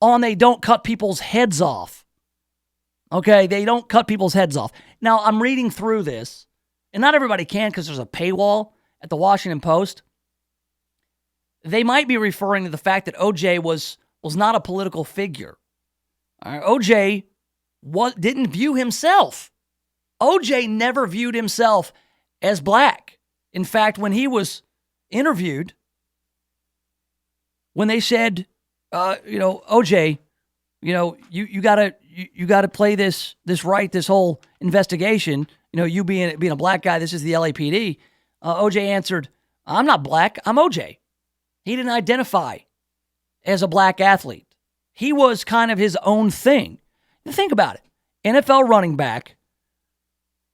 on they don't cut people's heads off. Okay, they don't cut people's heads off. Now, I'm reading through this, and not everybody can because there's a paywall at the Washington Post. They might be referring to the fact that OJ was not a political figure. OJ didn't view himself. OJ never viewed himself as black. In fact, when he was interviewed, when they said, OJ, you gotta play this right, this whole investigation. You being a black guy, this is the LAPD. OJ answered, "I'm not black. I'm OJ." He didn't identify as a black athlete. He was kind of his own thing. Think about it. NFL running back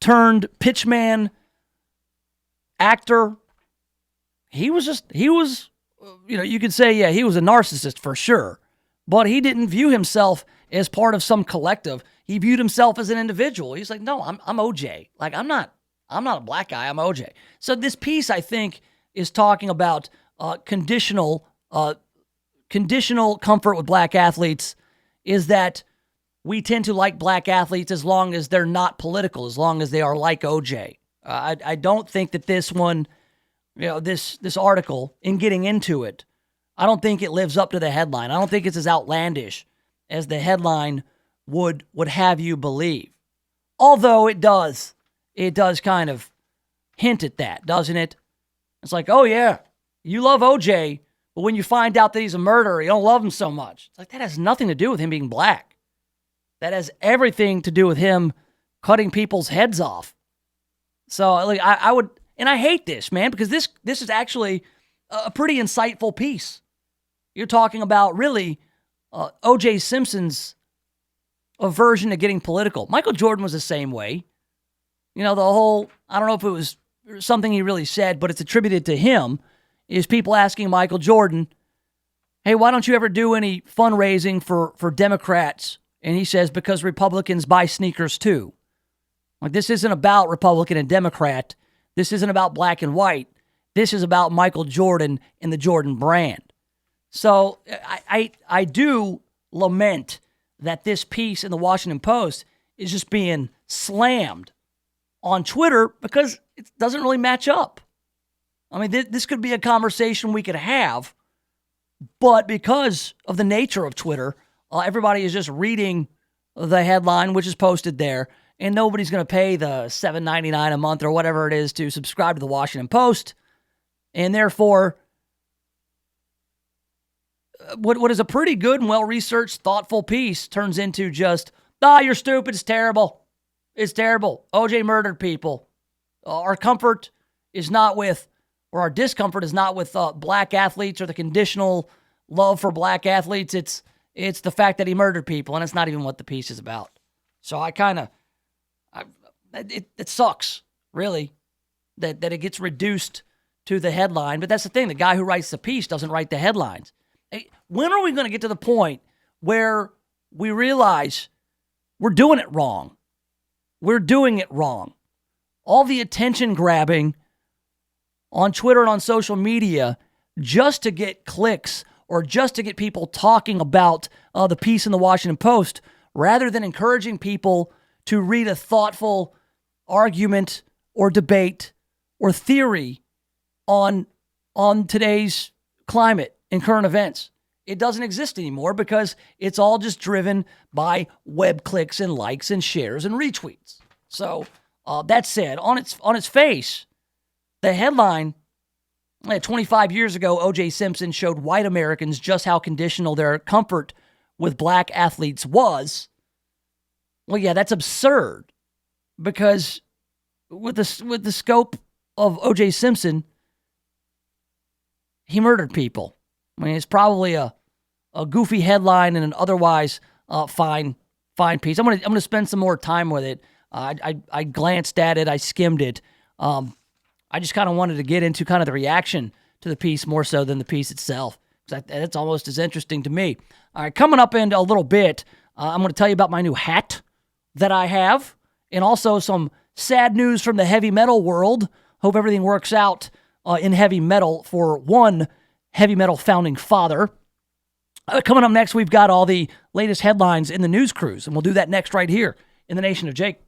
turned pitchman, actor. He was, you could say, yeah, he was a narcissist for sure, but he didn't view himself as part of some collective. He viewed himself as an individual. He's like, no, I'm OJ. Like, I'm not a black guy. I'm OJ. So this piece, I think, is talking about conditional comfort with black athletes is that we tend to like black athletes as long as they're not political, as long as they are like OJ. I don't think that this one, this article, in getting into it, I don't think it lives up to the headline. I don't think it's as outlandish as the headline would have you believe. Although it does kind of hint at that, doesn't it? It's like, oh yeah, you love OJ, but when you find out that he's a murderer, you don't love him so much. It's like, that has nothing to do with him being black. That has everything to do with him cutting people's heads off. So I would, and I hate this, man, because this is actually a pretty insightful piece. You're talking about really O.J. Simpson's aversion to getting political. Michael Jordan was the same way. You know, the whole, I don't know if it was something he really said, but it's attributed to him, is people asking Michael Jordan, hey, why don't you ever do any fundraising for Democrats? And he says, because Republicans buy sneakers too. Like, this isn't about Republican and Democrat. This isn't about black and white. This is about Michael Jordan and the Jordan brand. So I do lament that this piece in the Washington Post is just being slammed on Twitter because it doesn't really match up. I mean, this could be a conversation we could have, but because of the nature of Twitter, everybody is just reading the headline, which is posted there, and nobody's going to pay the $7.99 a month or whatever it is to subscribe to the Washington Post, and therefore, what is a pretty good and well-researched, thoughtful piece turns into just, you're stupid, it's terrible. It's terrible. OJ murdered people. Our comfort is not with, or our discomfort is not with black athletes or the conditional love for black athletes. It's the fact that he murdered people, and it's not even what the piece is about. So it sucks, really, that it gets reduced to the headline. But that's the thing. The guy who writes the piece doesn't write the headlines. When are we going to get to the point where we realize we're doing it wrong? We're doing it wrong. All the attention grabbing on Twitter and on social media just to get clicks or just to get people talking about the piece in the Washington Post, rather than encouraging people to read a thoughtful argument or debate or theory on today's climate and current events. It doesn't exist anymore because it's all just driven by web clicks and likes and shares and retweets. So that said, on its face, the headline, 25 years ago, O.J. Simpson showed white Americans just how conditional their comfort with black athletes was. Well, yeah, that's absurd, because with the scope of O.J. Simpson, he murdered people. I mean, it's probably a goofy headline and an otherwise fine piece. I'm gonna spend some more time with it. I glanced at it. I skimmed it. I just kind of wanted to get into kind of the reaction to the piece more so than the piece itself, because that's almost as interesting to me. All right, coming up in a little bit, I'm going to tell you about my new hat that I have, and also some sad news from the heavy metal world. Hope everything works out in heavy metal for one heavy metal founding father. Coming up next, we've got all the latest headlines in the news cruise, and we'll do that next right here in the Nation of Jake.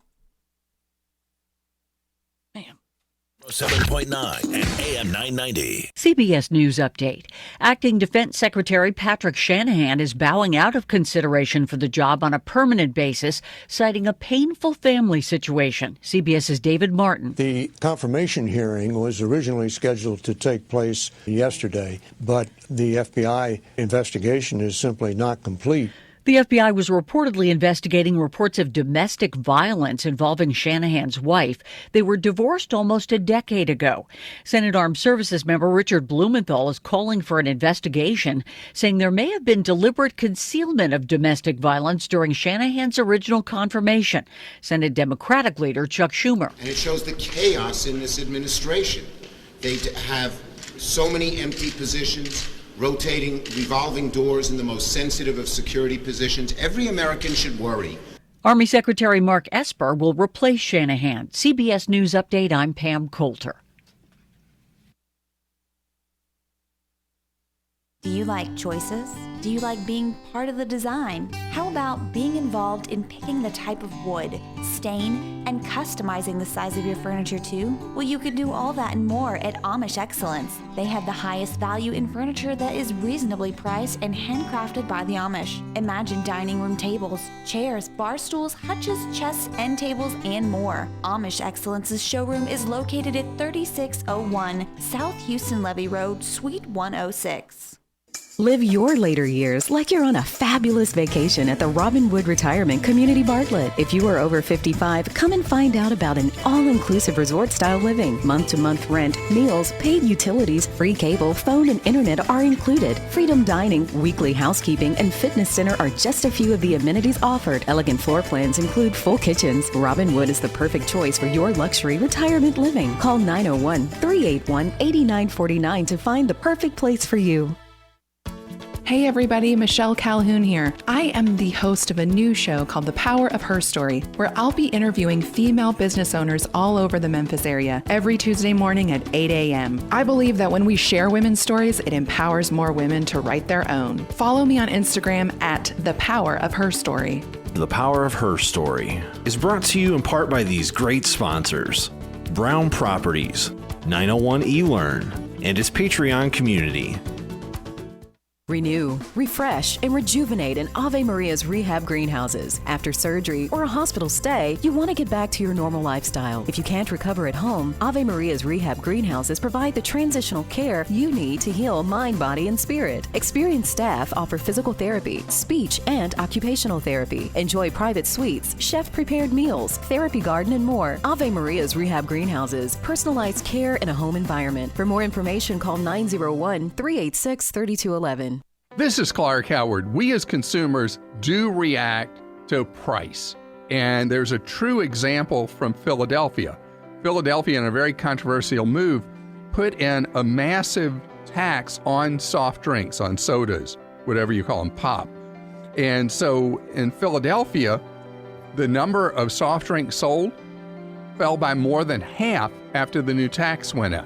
7.9 and AM 990. CBS News Update. Acting Defense Secretary Patrick Shanahan is bowing out of consideration for the job on a permanent basis, citing a painful family situation. CBS's David Martin. The confirmation hearing was originally scheduled to take place yesterday, but the FBI investigation is simply not complete. The FBI was reportedly investigating reports of domestic violence involving Shanahan's wife. They were divorced almost a decade ago. Senate Armed Services member Richard Blumenthal is calling for an investigation, saying there may have been deliberate concealment of domestic violence during Shanahan's original confirmation. Senate Democratic leader Chuck Schumer. And it shows the chaos in this administration. They have so many empty positions, rotating, revolving doors in the most sensitive of security positions. Every American should worry. Army Secretary Mark Esper will replace Shanahan. CBS News Update, I'm Pam Coulter. Do you like choices? Do you like being part of the design? How about being involved in picking the type of wood, stain, and customizing the size of your furniture too? Well, you can do all that and more at Amish Excellence. They have the highest value in furniture that is reasonably priced and handcrafted by the Amish. Imagine dining room tables, chairs, bar stools, hutches, chests, end tables, and more. Amish Excellence's showroom is located at 3601 South Houston Levee Road, Suite 106. Live your later years like you're on a fabulous vacation at the Robinwood Retirement Community Bartlett. If you are over 55, come and find out about an all-inclusive resort-style living. Month-to-month rent, meals, paid utilities, free cable, phone, and internet are included. Freedom dining, weekly housekeeping, and fitness center are just a few of the amenities offered. Elegant floor plans include full kitchens. Robinwood is the perfect choice for your luxury retirement living. Call 901-381-8949 to find the perfect place for you. Hey everybody, Michelle Calhoun here. I am the host of a new show called The Power of Her Story, where I'll be interviewing female business owners all over the Memphis area every Tuesday morning at 8 a.m. I believe that when we share women's stories, it empowers more women to write their own. Follow me on Instagram at The Power of Her Story. The Power of Her Story is brought to you in part by these great sponsors: Brown Properties, 901 eLearn, and its Patreon community. Renew, refresh, and rejuvenate in Ave Maria's rehab greenhouses. After surgery or a hospital stay, you want to get back to your normal lifestyle. If you can't recover at home, Ave Maria's rehab greenhouses provide the transitional care you need to heal mind, body, and spirit. Experienced staff offer physical therapy, speech, and occupational therapy. Enjoy private suites, chef-prepared meals, therapy garden, and more. Ave Maria's rehab greenhouses, personalized care in a home environment. For more information, call 901-386-3211. This is Clark Howard. We as consumers do react to price. And there's a true example from Philadelphia. Philadelphia, in a very controversial move, put in a massive tax on soft drinks, on sodas, whatever you call them, pop. And so in Philadelphia, the number of soft drinks sold fell by more than half after the new tax went in.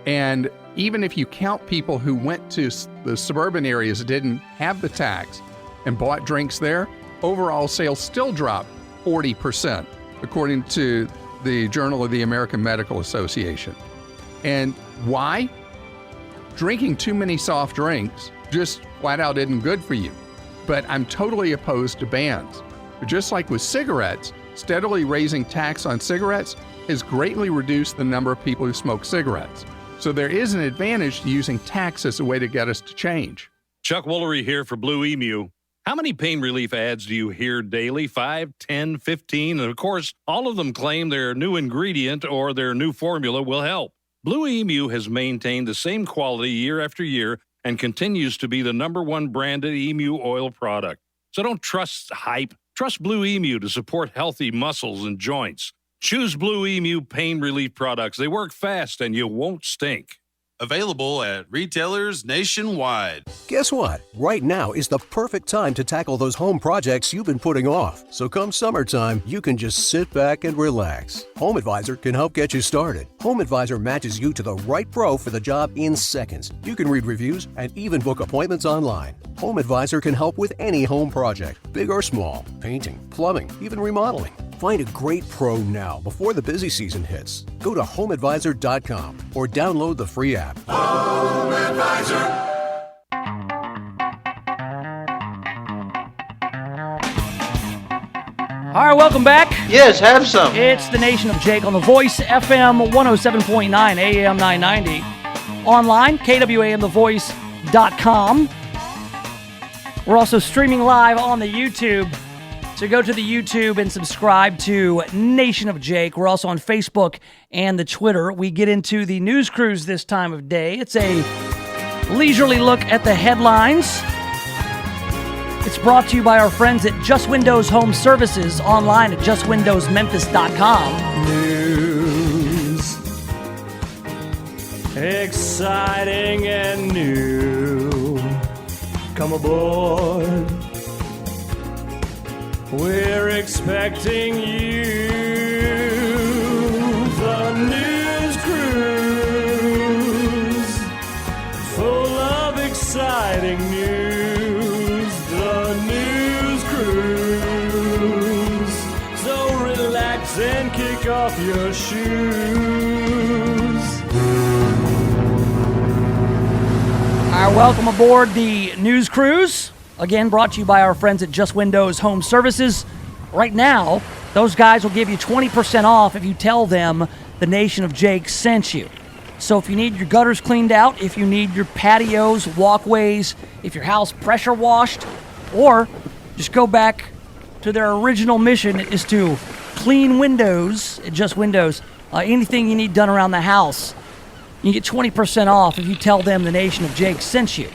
And even if you count people who went to the suburban areas that didn't have the tax and bought drinks there, overall sales still dropped 40%, according to the Journal of the American Medical Association. And why? Drinking too many soft drinks just flat out isn't good for you. But I'm totally opposed to bans. But just like with cigarettes, steadily raising tax on cigarettes has greatly reduced the number of people who smoke cigarettes. So there is an advantage to using tax as a way to get us to change. Chuck Woolery here for Blue Emu. How many pain relief ads do you hear daily? 5, 10, 15? And of course, all of them claim their new ingredient or their new formula will help. Blue Emu has maintained the same quality year after year and continues to be the #1 branded emu oil product. So don't trust hype. Trust Blue Emu to support healthy muscles and joints. Choose Blue Emu pain relief products. They work fast and you won't stink. Available at retailers nationwide. Guess what? Right now is the perfect time to tackle those home projects you've been putting off. So come summertime, you can just sit back and relax. Home Advisor can help get you started. Home Advisor matches you to the right pro for the job in seconds. You can read reviews and even book appointments online. Home Advisor can help with any home project, big or small, painting, plumbing, even remodeling. Find a great pro now before the busy season hits. Go to homeadvisor.com or download the free app. Home Advisor. All right, welcome back. Yes, have some. It's the Nation of Jake on the Voice, FM 107.9, AM 990. Online, KWAMthevoice.com. We're also streaming live on the YouTube. So go to the YouTube and subscribe to Nation of Jake. We're also on Facebook and the Twitter. We get into the news cruise this time of day. It's a leisurely look at the headlines. It's brought to you by our friends at Just Windows Home Services, online at justwindowsmemphis.com. News. Exciting and new. Come aboard. We're expecting you. The news cruise, full of exciting news. The news cruise. So relax and kick off your shoes. All right, welcome aboard the news cruise. Again, brought to you by our friends at Just Windows Home Services. Right now, those guys will give you 20% off if you tell them the Nation of Jake sent you. So if you need your gutters cleaned out, if you need your patios, walkways, if your house pressure washed, or just go back to their original mission is to clean windows, just windows, anything you need done around the house, you get 20% off if you tell them the Nation of Jake sent you.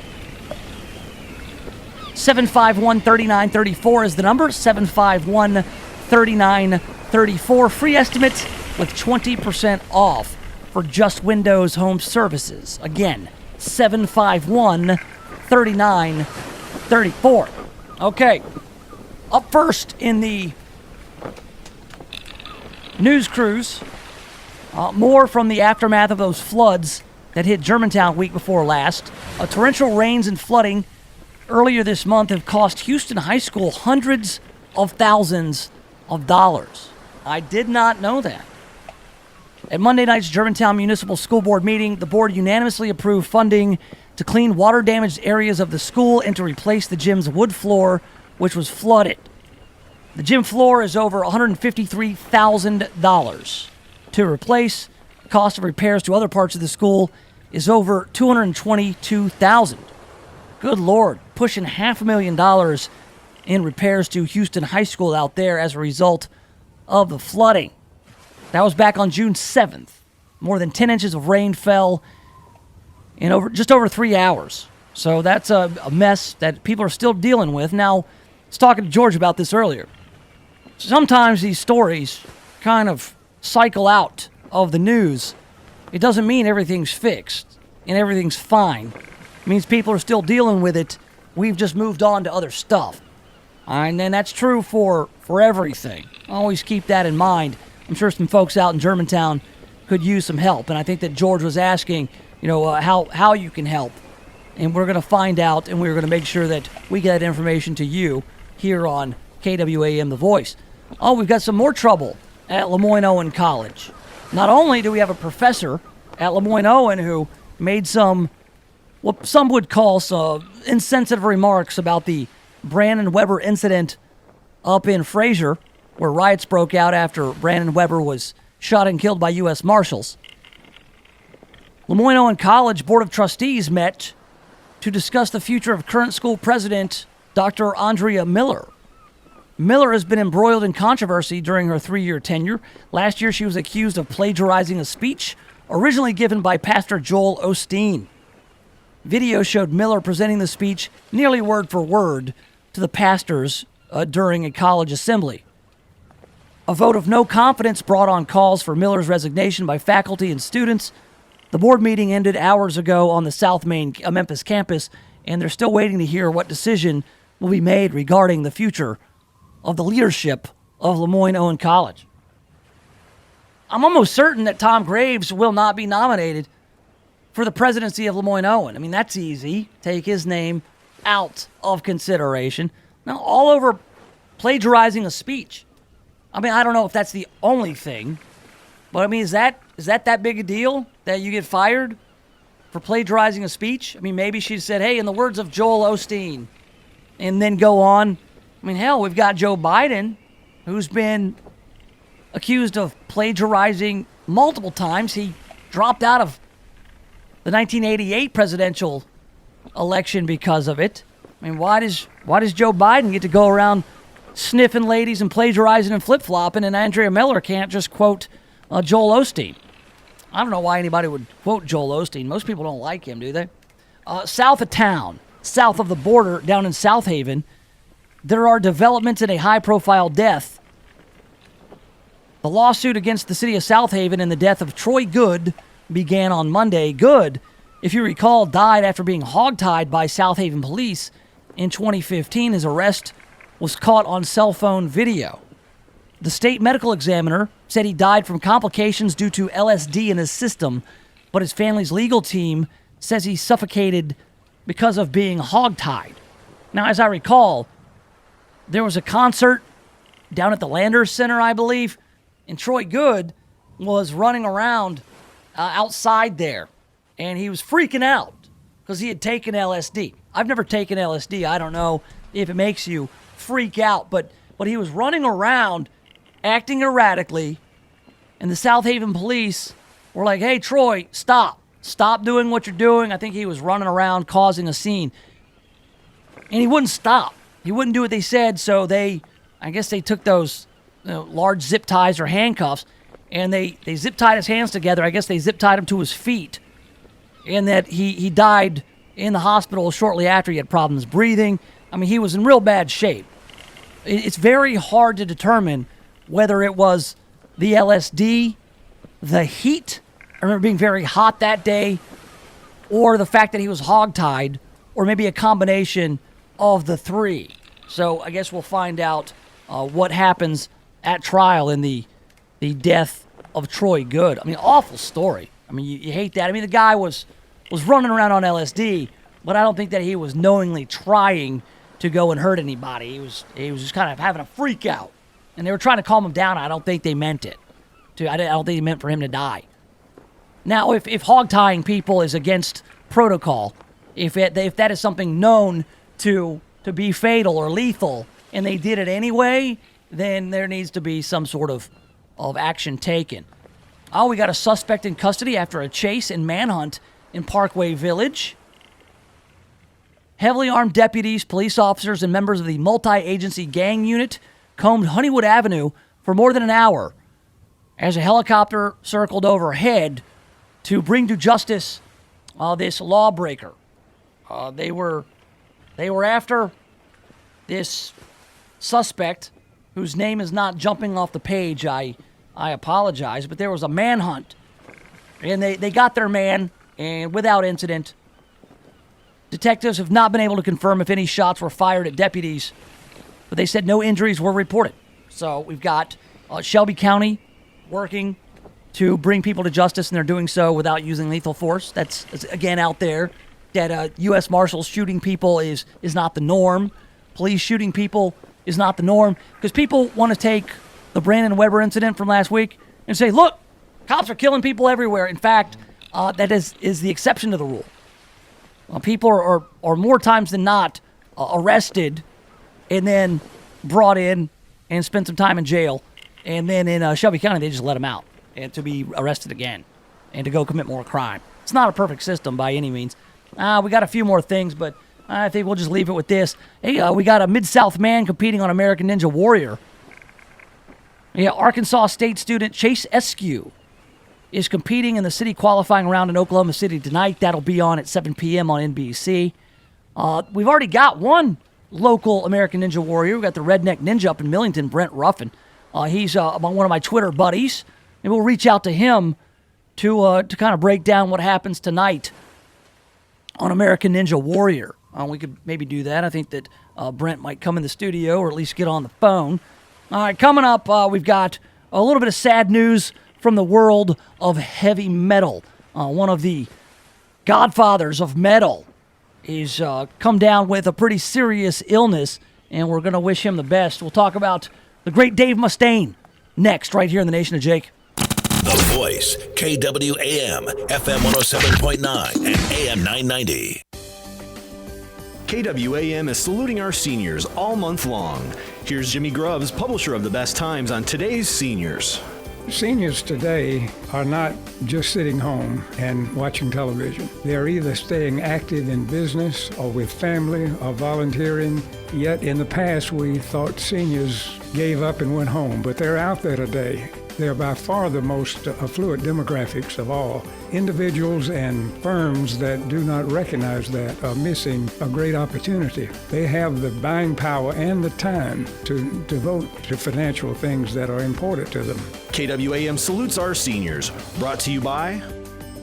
751-3934 is the number, 751-3934. Free estimate with 20% off for Just Windows Home Services. Again, 751-3934. Okay, up first in the news cruise, more from the aftermath of those floods that hit Germantown week before last. Torrential rains and flooding earlier this month have cost Houston High School hundreds of thousands of dollars. I did not know that. At Monday night's Germantown Municipal School Board meeting, the board unanimously approved funding to clean water-damaged areas of the school and to replace the gym's wood floor, which was flooded. The gym floor is over $153,000 to replace. The cost of repairs to other parts of the school is over $222,000. Good Lord, pushing $500,000 in repairs to Houston High School out there as a result of the flooding. That was back on June 7th. More than 10 inches of rain fell in just over 3 hours. So that's a mess that people are still dealing with. Now, I was talking to George about this earlier. Sometimes these stories kind of cycle out of the news. It doesn't mean everything's fixed and everything's fine. It means people are still dealing with it. We've just moved on to other stuff. And then that's true for everything. Always keep that in mind. I'm sure some folks out in Germantown could use some help. And I think that George was asking, how you can help. And we're going to find out, and we're going to make sure that we get that information to you here on KWAM The Voice. Oh, we've got some more trouble at Lemoyne-Owen College. Not only do we have a professor at Lemoyne-Owen who made some, what some would call some insensitive remarks about the Brandon Weber incident up in Fraser, where riots broke out after Brandon Weber was shot and killed by U.S. Marshals. Lemoyne-Owen College Board of Trustees met to discuss the future of current school president, Dr. Andrea Miller. Miller has been embroiled in controversy during her 3-year tenure. Last year, she was accused of plagiarizing a speech originally given by Pastor Joel Osteen. Video showed Miller presenting the speech nearly word for word to the pastors during a college assembly. A vote of no confidence brought on calls for Miller's resignation by faculty and students. The board meeting ended hours ago on the South Main Memphis campus, and they're still waiting to hear what decision will be made regarding the future of the leadership of Lemoyne-Owen College. I'm almost certain that Tom Graves will not be nominated for the presidency of Lemoyne-Owen. I mean, that's easy. Take his name out of consideration. Now, all over plagiarizing a speech. I mean, I don't know if that's the only thing, but I mean, is that big a deal that you get fired for plagiarizing a speech? I mean, maybe she said, hey, in the words of Joel Osteen, and then go on. I mean, hell, we've got Joe Biden, who's been accused of plagiarizing multiple times. He dropped out of the 1988 presidential election because of it. I mean, why does Joe Biden get to go around sniffing ladies and plagiarizing and flip-flopping, and Andrea Miller can't just quote Joel Osteen? I don't know why anybody would quote Joel Osteen. Most people don't like him, do they? South of town, south of the border, down in South Haven, there are developments in a high-profile death. The lawsuit against the city of South Haven and the death of Troy Good began on Monday. Good, if you recall, died after being hogtied by South Haven police in 2015. His arrest was caught on cell phone video. The state medical examiner said he died from complications due to LSD in his system, but his family's legal team says he suffocated because of being hogtied. Now, as I recall, there was a concert down at the Landers Center, I believe, and Troy Good was running around outside there, and he was freaking out because he had taken LSD. I've never taken LSD. I don't know if it makes you freak out, but he was running around acting erratically, and the South Haven police were like, hey, Troy, stop. Stop doing what you're doing. I think he was running around causing a scene. And he wouldn't stop. He wouldn't do what they said, so I guess they took those large zip ties or handcuffs, and they zip tied his hands together. I guess they zip tied him to his feet. And that he died in the hospital shortly after. He had problems breathing. I mean, he was in real bad shape. It's very hard to determine whether it was the LSD, the heat, I remember being very hot that day, or the fact that he was hogtied, or maybe a combination of the three. So I guess we'll find out what happens at trial in the death of Troy Good. I mean, awful story. I mean, you hate that. I mean, the guy was running around on LSD, but I don't think that he was knowingly trying to go and hurt anybody. He was just kind of having a freak out. And they were trying to calm him down. I don't think they meant it. I don't think they meant for him to die. Now, if hog-tying people is against protocol, if that is something known to be fatal or lethal, and they did it anyway, then there needs to be some sort of action taken. Oh, we got a suspect in custody after a chase and manhunt in Parkway Village. Heavily armed deputies, police officers, and members of the multi-agency gang unit combed Honeywood Avenue for more than an hour as a helicopter circled overhead to bring to justice this lawbreaker. They were after this suspect, whose name is not jumping off the page. I apologize, but there was a manhunt, and they got their man, and without incident. Detectives have not been able to confirm if any shots were fired at deputies, but they said no injuries were reported. So we've got Shelby County working to bring people to justice, and they're doing so without using lethal force. That's again out there that U.S. Marshals shooting people is not the norm. Police shooting people is not the norm, because people want to take the Brandon Weber incident from last week and say, look, cops are killing people everywhere. In fact, that is the exception to the rule. People are more times than not arrested and then brought in and spent some time in jail. And then in Shelby County, they just let them out and to be arrested again and to go commit more crime. It's not a perfect system by any means. We got a few more things, but I think we'll just leave it with this. Hey, we got a Mid-South man competing on American Ninja Warrior. Yeah, Arkansas State student Chase Eskew is competing in the city qualifying round in Oklahoma City tonight. That'll be on at 7 p.m. on NBC. We've already got one local American Ninja Warrior. We've got the Redneck Ninja up in Millington, Brent Ruffin. He's among one of my Twitter buddies. And we'll reach out to him to kind of break down what happens tonight on American Ninja Warrior. We could maybe do that. I think that Brent might come in the studio or at least get on the phone. All right, coming up, we've got a little bit of sad news from the world of heavy metal. One of the godfathers of metal is come down with a pretty serious illness, and we're going to wish him the best. We'll talk about the great Dave Mustaine next, right here in the Nation of Jake. The Voice, KWAM, FM 107.9 and AM 990. KWAM is saluting our seniors all month long. Here's Jimmy Grubbs, publisher of The Best Times on today's seniors. Seniors today are not just sitting home and watching television. They're either staying active in business or with family or volunteering. Yet in the past, we thought seniors gave up and went home, but they're out there today. They're by far the most affluent demographics of all. Individuals and firms that do not recognize that are missing a great opportunity. They have the buying power and the time to devote to financial things that are important to them. KWAM salutes our seniors. Brought to you by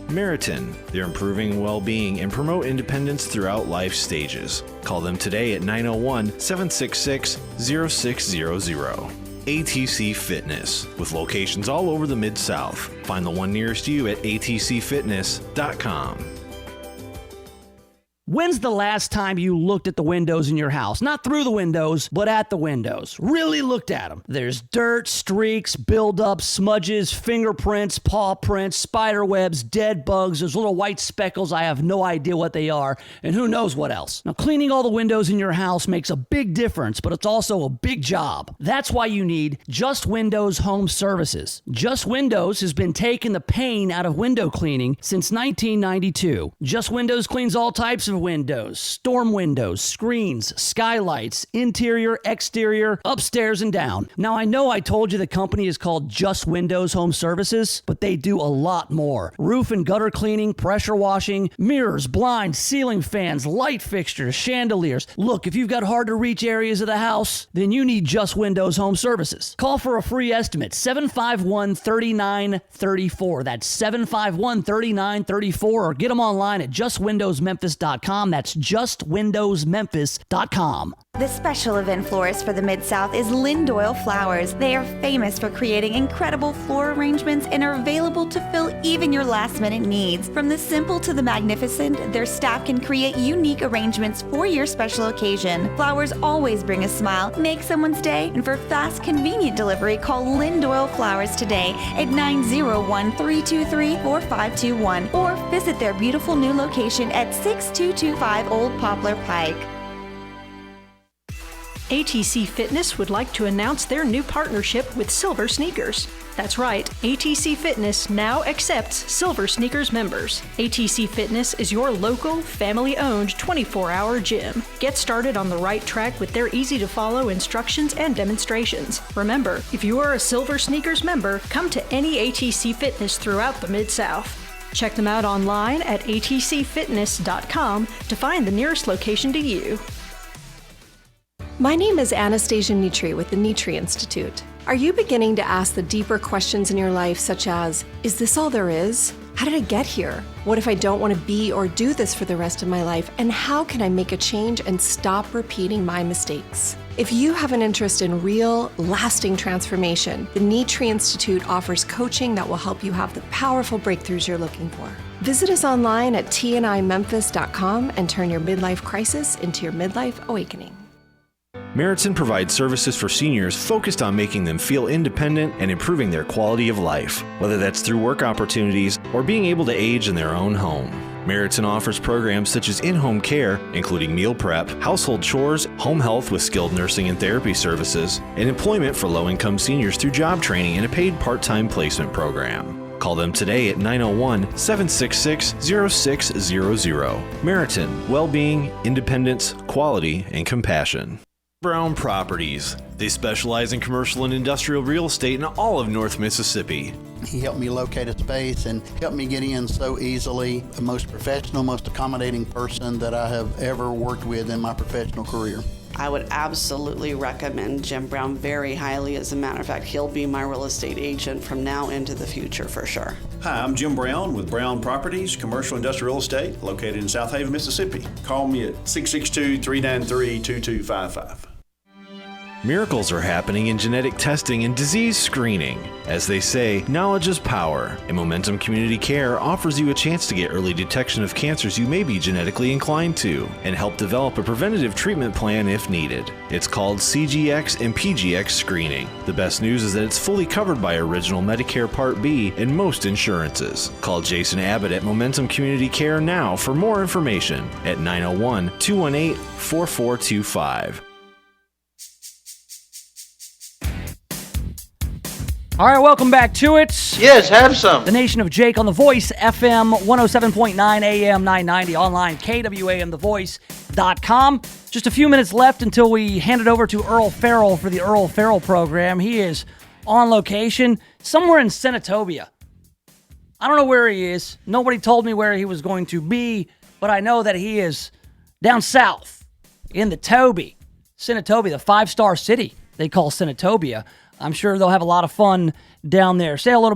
Meriton. They're improving well-being and promote independence throughout life stages. Call them today at 901-766-0600. ATC Fitness, with locations all over the Mid-South. Find the one nearest you at atcfitness.com. When's the last time you looked at the windows in your house? Not through the windows, but at the windows. Really looked at them. There's dirt, streaks, buildup, smudges, fingerprints, paw prints, spider webs, dead bugs. There's little white speckles. I have no idea what they are, and who knows what else. Now, cleaning all the windows in your house makes a big difference, but it's also a big job. That's why you need Just Windows Home Services. Just Windows has been taking the pain out of window cleaning since 1992. Just Windows cleans all types of windows, storm windows, screens, skylights, interior, exterior, upstairs and down. Now, I know I told you the company is called Just Windows Home Services, but they do a lot more. Roof and gutter cleaning, pressure washing, mirrors, blinds, ceiling fans, light fixtures, chandeliers. Look, if you've got hard to reach areas of the house, then you need Just Windows Home Services. Call for a free estimate, 751-3934. That's 751-3934, or get them online at justwindowsmemphis.com. That's justwindowsmemphis.com. The special event florist for the Mid-South is Lindoyle Flowers. They are famous for creating incredible floral arrangements and are available to fill even your last-minute needs. From the simple to the magnificent, their staff can create unique arrangements for your special occasion. Flowers always bring a smile, make someone's day, and for fast, convenient delivery, call Lindoyle Flowers today at 901-323-4521 or visit their beautiful new location at 6225 Old Poplar Pike. ATC Fitness would like to announce their new partnership with Silver Sneakers. That's right, ATC Fitness now accepts Silver Sneakers members. ATC Fitness is your local, family-owned 24-hour gym. Get started on the right track with their easy-to-follow instructions and demonstrations. Remember, if you are a Silver Sneakers member, come to any ATC Fitness throughout the Mid-South. Check them out online at atcfitness.com to find the nearest location to you. My name is Anastasia Nitri with the Nitri Institute. Are you beginning to ask the deeper questions in your life, such as, is this all there is? How did I get here? What if I don't want to be or do this for the rest of my life? And how can I make a change and stop repeating my mistakes? If you have an interest in real, lasting transformation, the Nitri Institute offers coaching that will help you have the powerful breakthroughs you're looking for. Visit us online at tnimemphis.com and turn your midlife crisis into your midlife awakening. Meriton provides services for seniors focused on making them feel independent and improving their quality of life, whether that's through work opportunities or being able to age in their own home. Meriton offers programs such as in-home care, including meal prep, household chores, home health with skilled nursing and therapy services, and employment for low-income seniors through job training and a paid part-time placement program. Call them today at 901-766-0600. Meriton, well-being, independence, quality, and compassion. Brown Properties. They specialize in commercial and industrial real estate in all of North Mississippi. He helped me locate a space and helped me get in so easily. The most professional, most accommodating person that I have ever worked with in my professional career. I would absolutely recommend Jim Brown very highly. As a matter of fact, he'll be my real estate agent from now into the future for sure. Hi, I'm Jim Brown with Brown Properties, commercial industrial real estate located in South Haven, Mississippi. Call me at 662-393-2255. Miracles are happening in genetic testing and disease screening. As they say, knowledge is power, and Momentum Community Care offers you a chance to get early detection of cancers you may be genetically inclined to, and help develop a preventative treatment plan if needed. It's called CGX and PGX screening. The best news is that it's fully covered by Original Medicare Part B and most insurances. Call Jason Abbott at Momentum Community Care now for more information at 901-218-4425. All right, welcome back to it. Yes, have some. The Nation of Jake on The Voice, FM 107.9 AM 990, online, KWAMTheVoice.com. Just a few minutes left until we hand it over to Earl Farrell for the Earl Farrell program. He is on location somewhere in Senatobia. I don't know where he is. Nobody told me where he was going to be, but I know that he is down south in the Toby. Senatobia, the five-star city they call Senatobia. I'm sure they'll have a lot of fun down there. Say hello to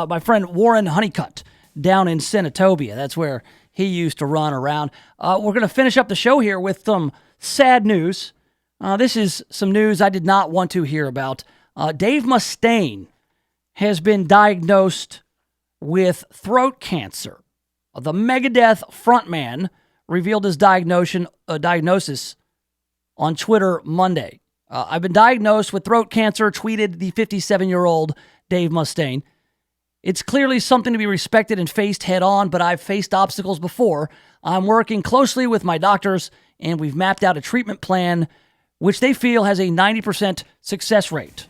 my friend Warren Honeycutt down in Senatobia. That's where he used to run around. We're going to finish up the show here with some sad news. This is some news I did not want to hear about. Dave Mustaine has been diagnosed with throat cancer. The Megadeth frontman revealed his diagnosis on Twitter Monday. I've been diagnosed with throat cancer, tweeted the 57-year-old Dave Mustaine. It's clearly something to be respected and faced head on, but I've faced obstacles before. I'm working closely with my doctors, and we've mapped out a treatment plan which they feel has a 90% success rate.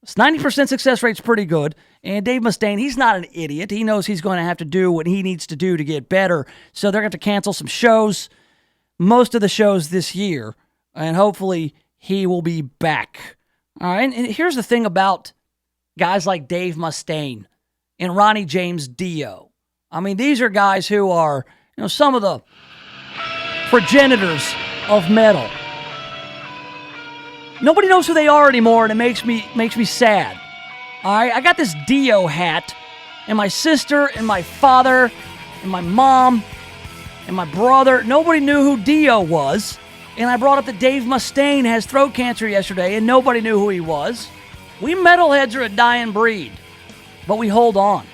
This 90% success rate's pretty good. And Dave Mustaine, he's not an idiot. He knows he's going to have to do what he needs to do to get better. So they're going to have to cancel some shows, most of the shows this year, and hopefully he will be back. All right, and here's the thing about guys like Dave Mustaine and Ronnie James Dio. I mean, these are guys who are, some of the progenitors of metal. Nobody knows who they are anymore, and it makes me sad. All right, I got this Dio hat, and my sister and my father and my mom and my brother, nobody knew who Dio was. And I brought up that Dave Mustaine has throat cancer yesterday, and nobody knew who he was. We metalheads are a dying breed, but we hold on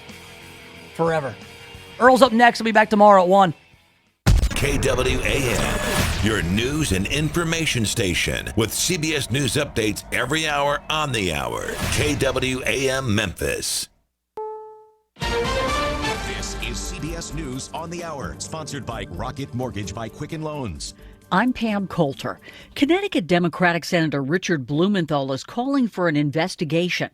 forever. Earl's up next. I'll be back tomorrow at 1. KWAM, your news and information station with CBS News updates every hour on the hour. KWAM Memphis. This is CBS News on the Hour, sponsored by Rocket Mortgage by Quicken Loans. I'm Pam Coulter. Connecticut Democratic Senator Richard Blumenthal is calling for an investigation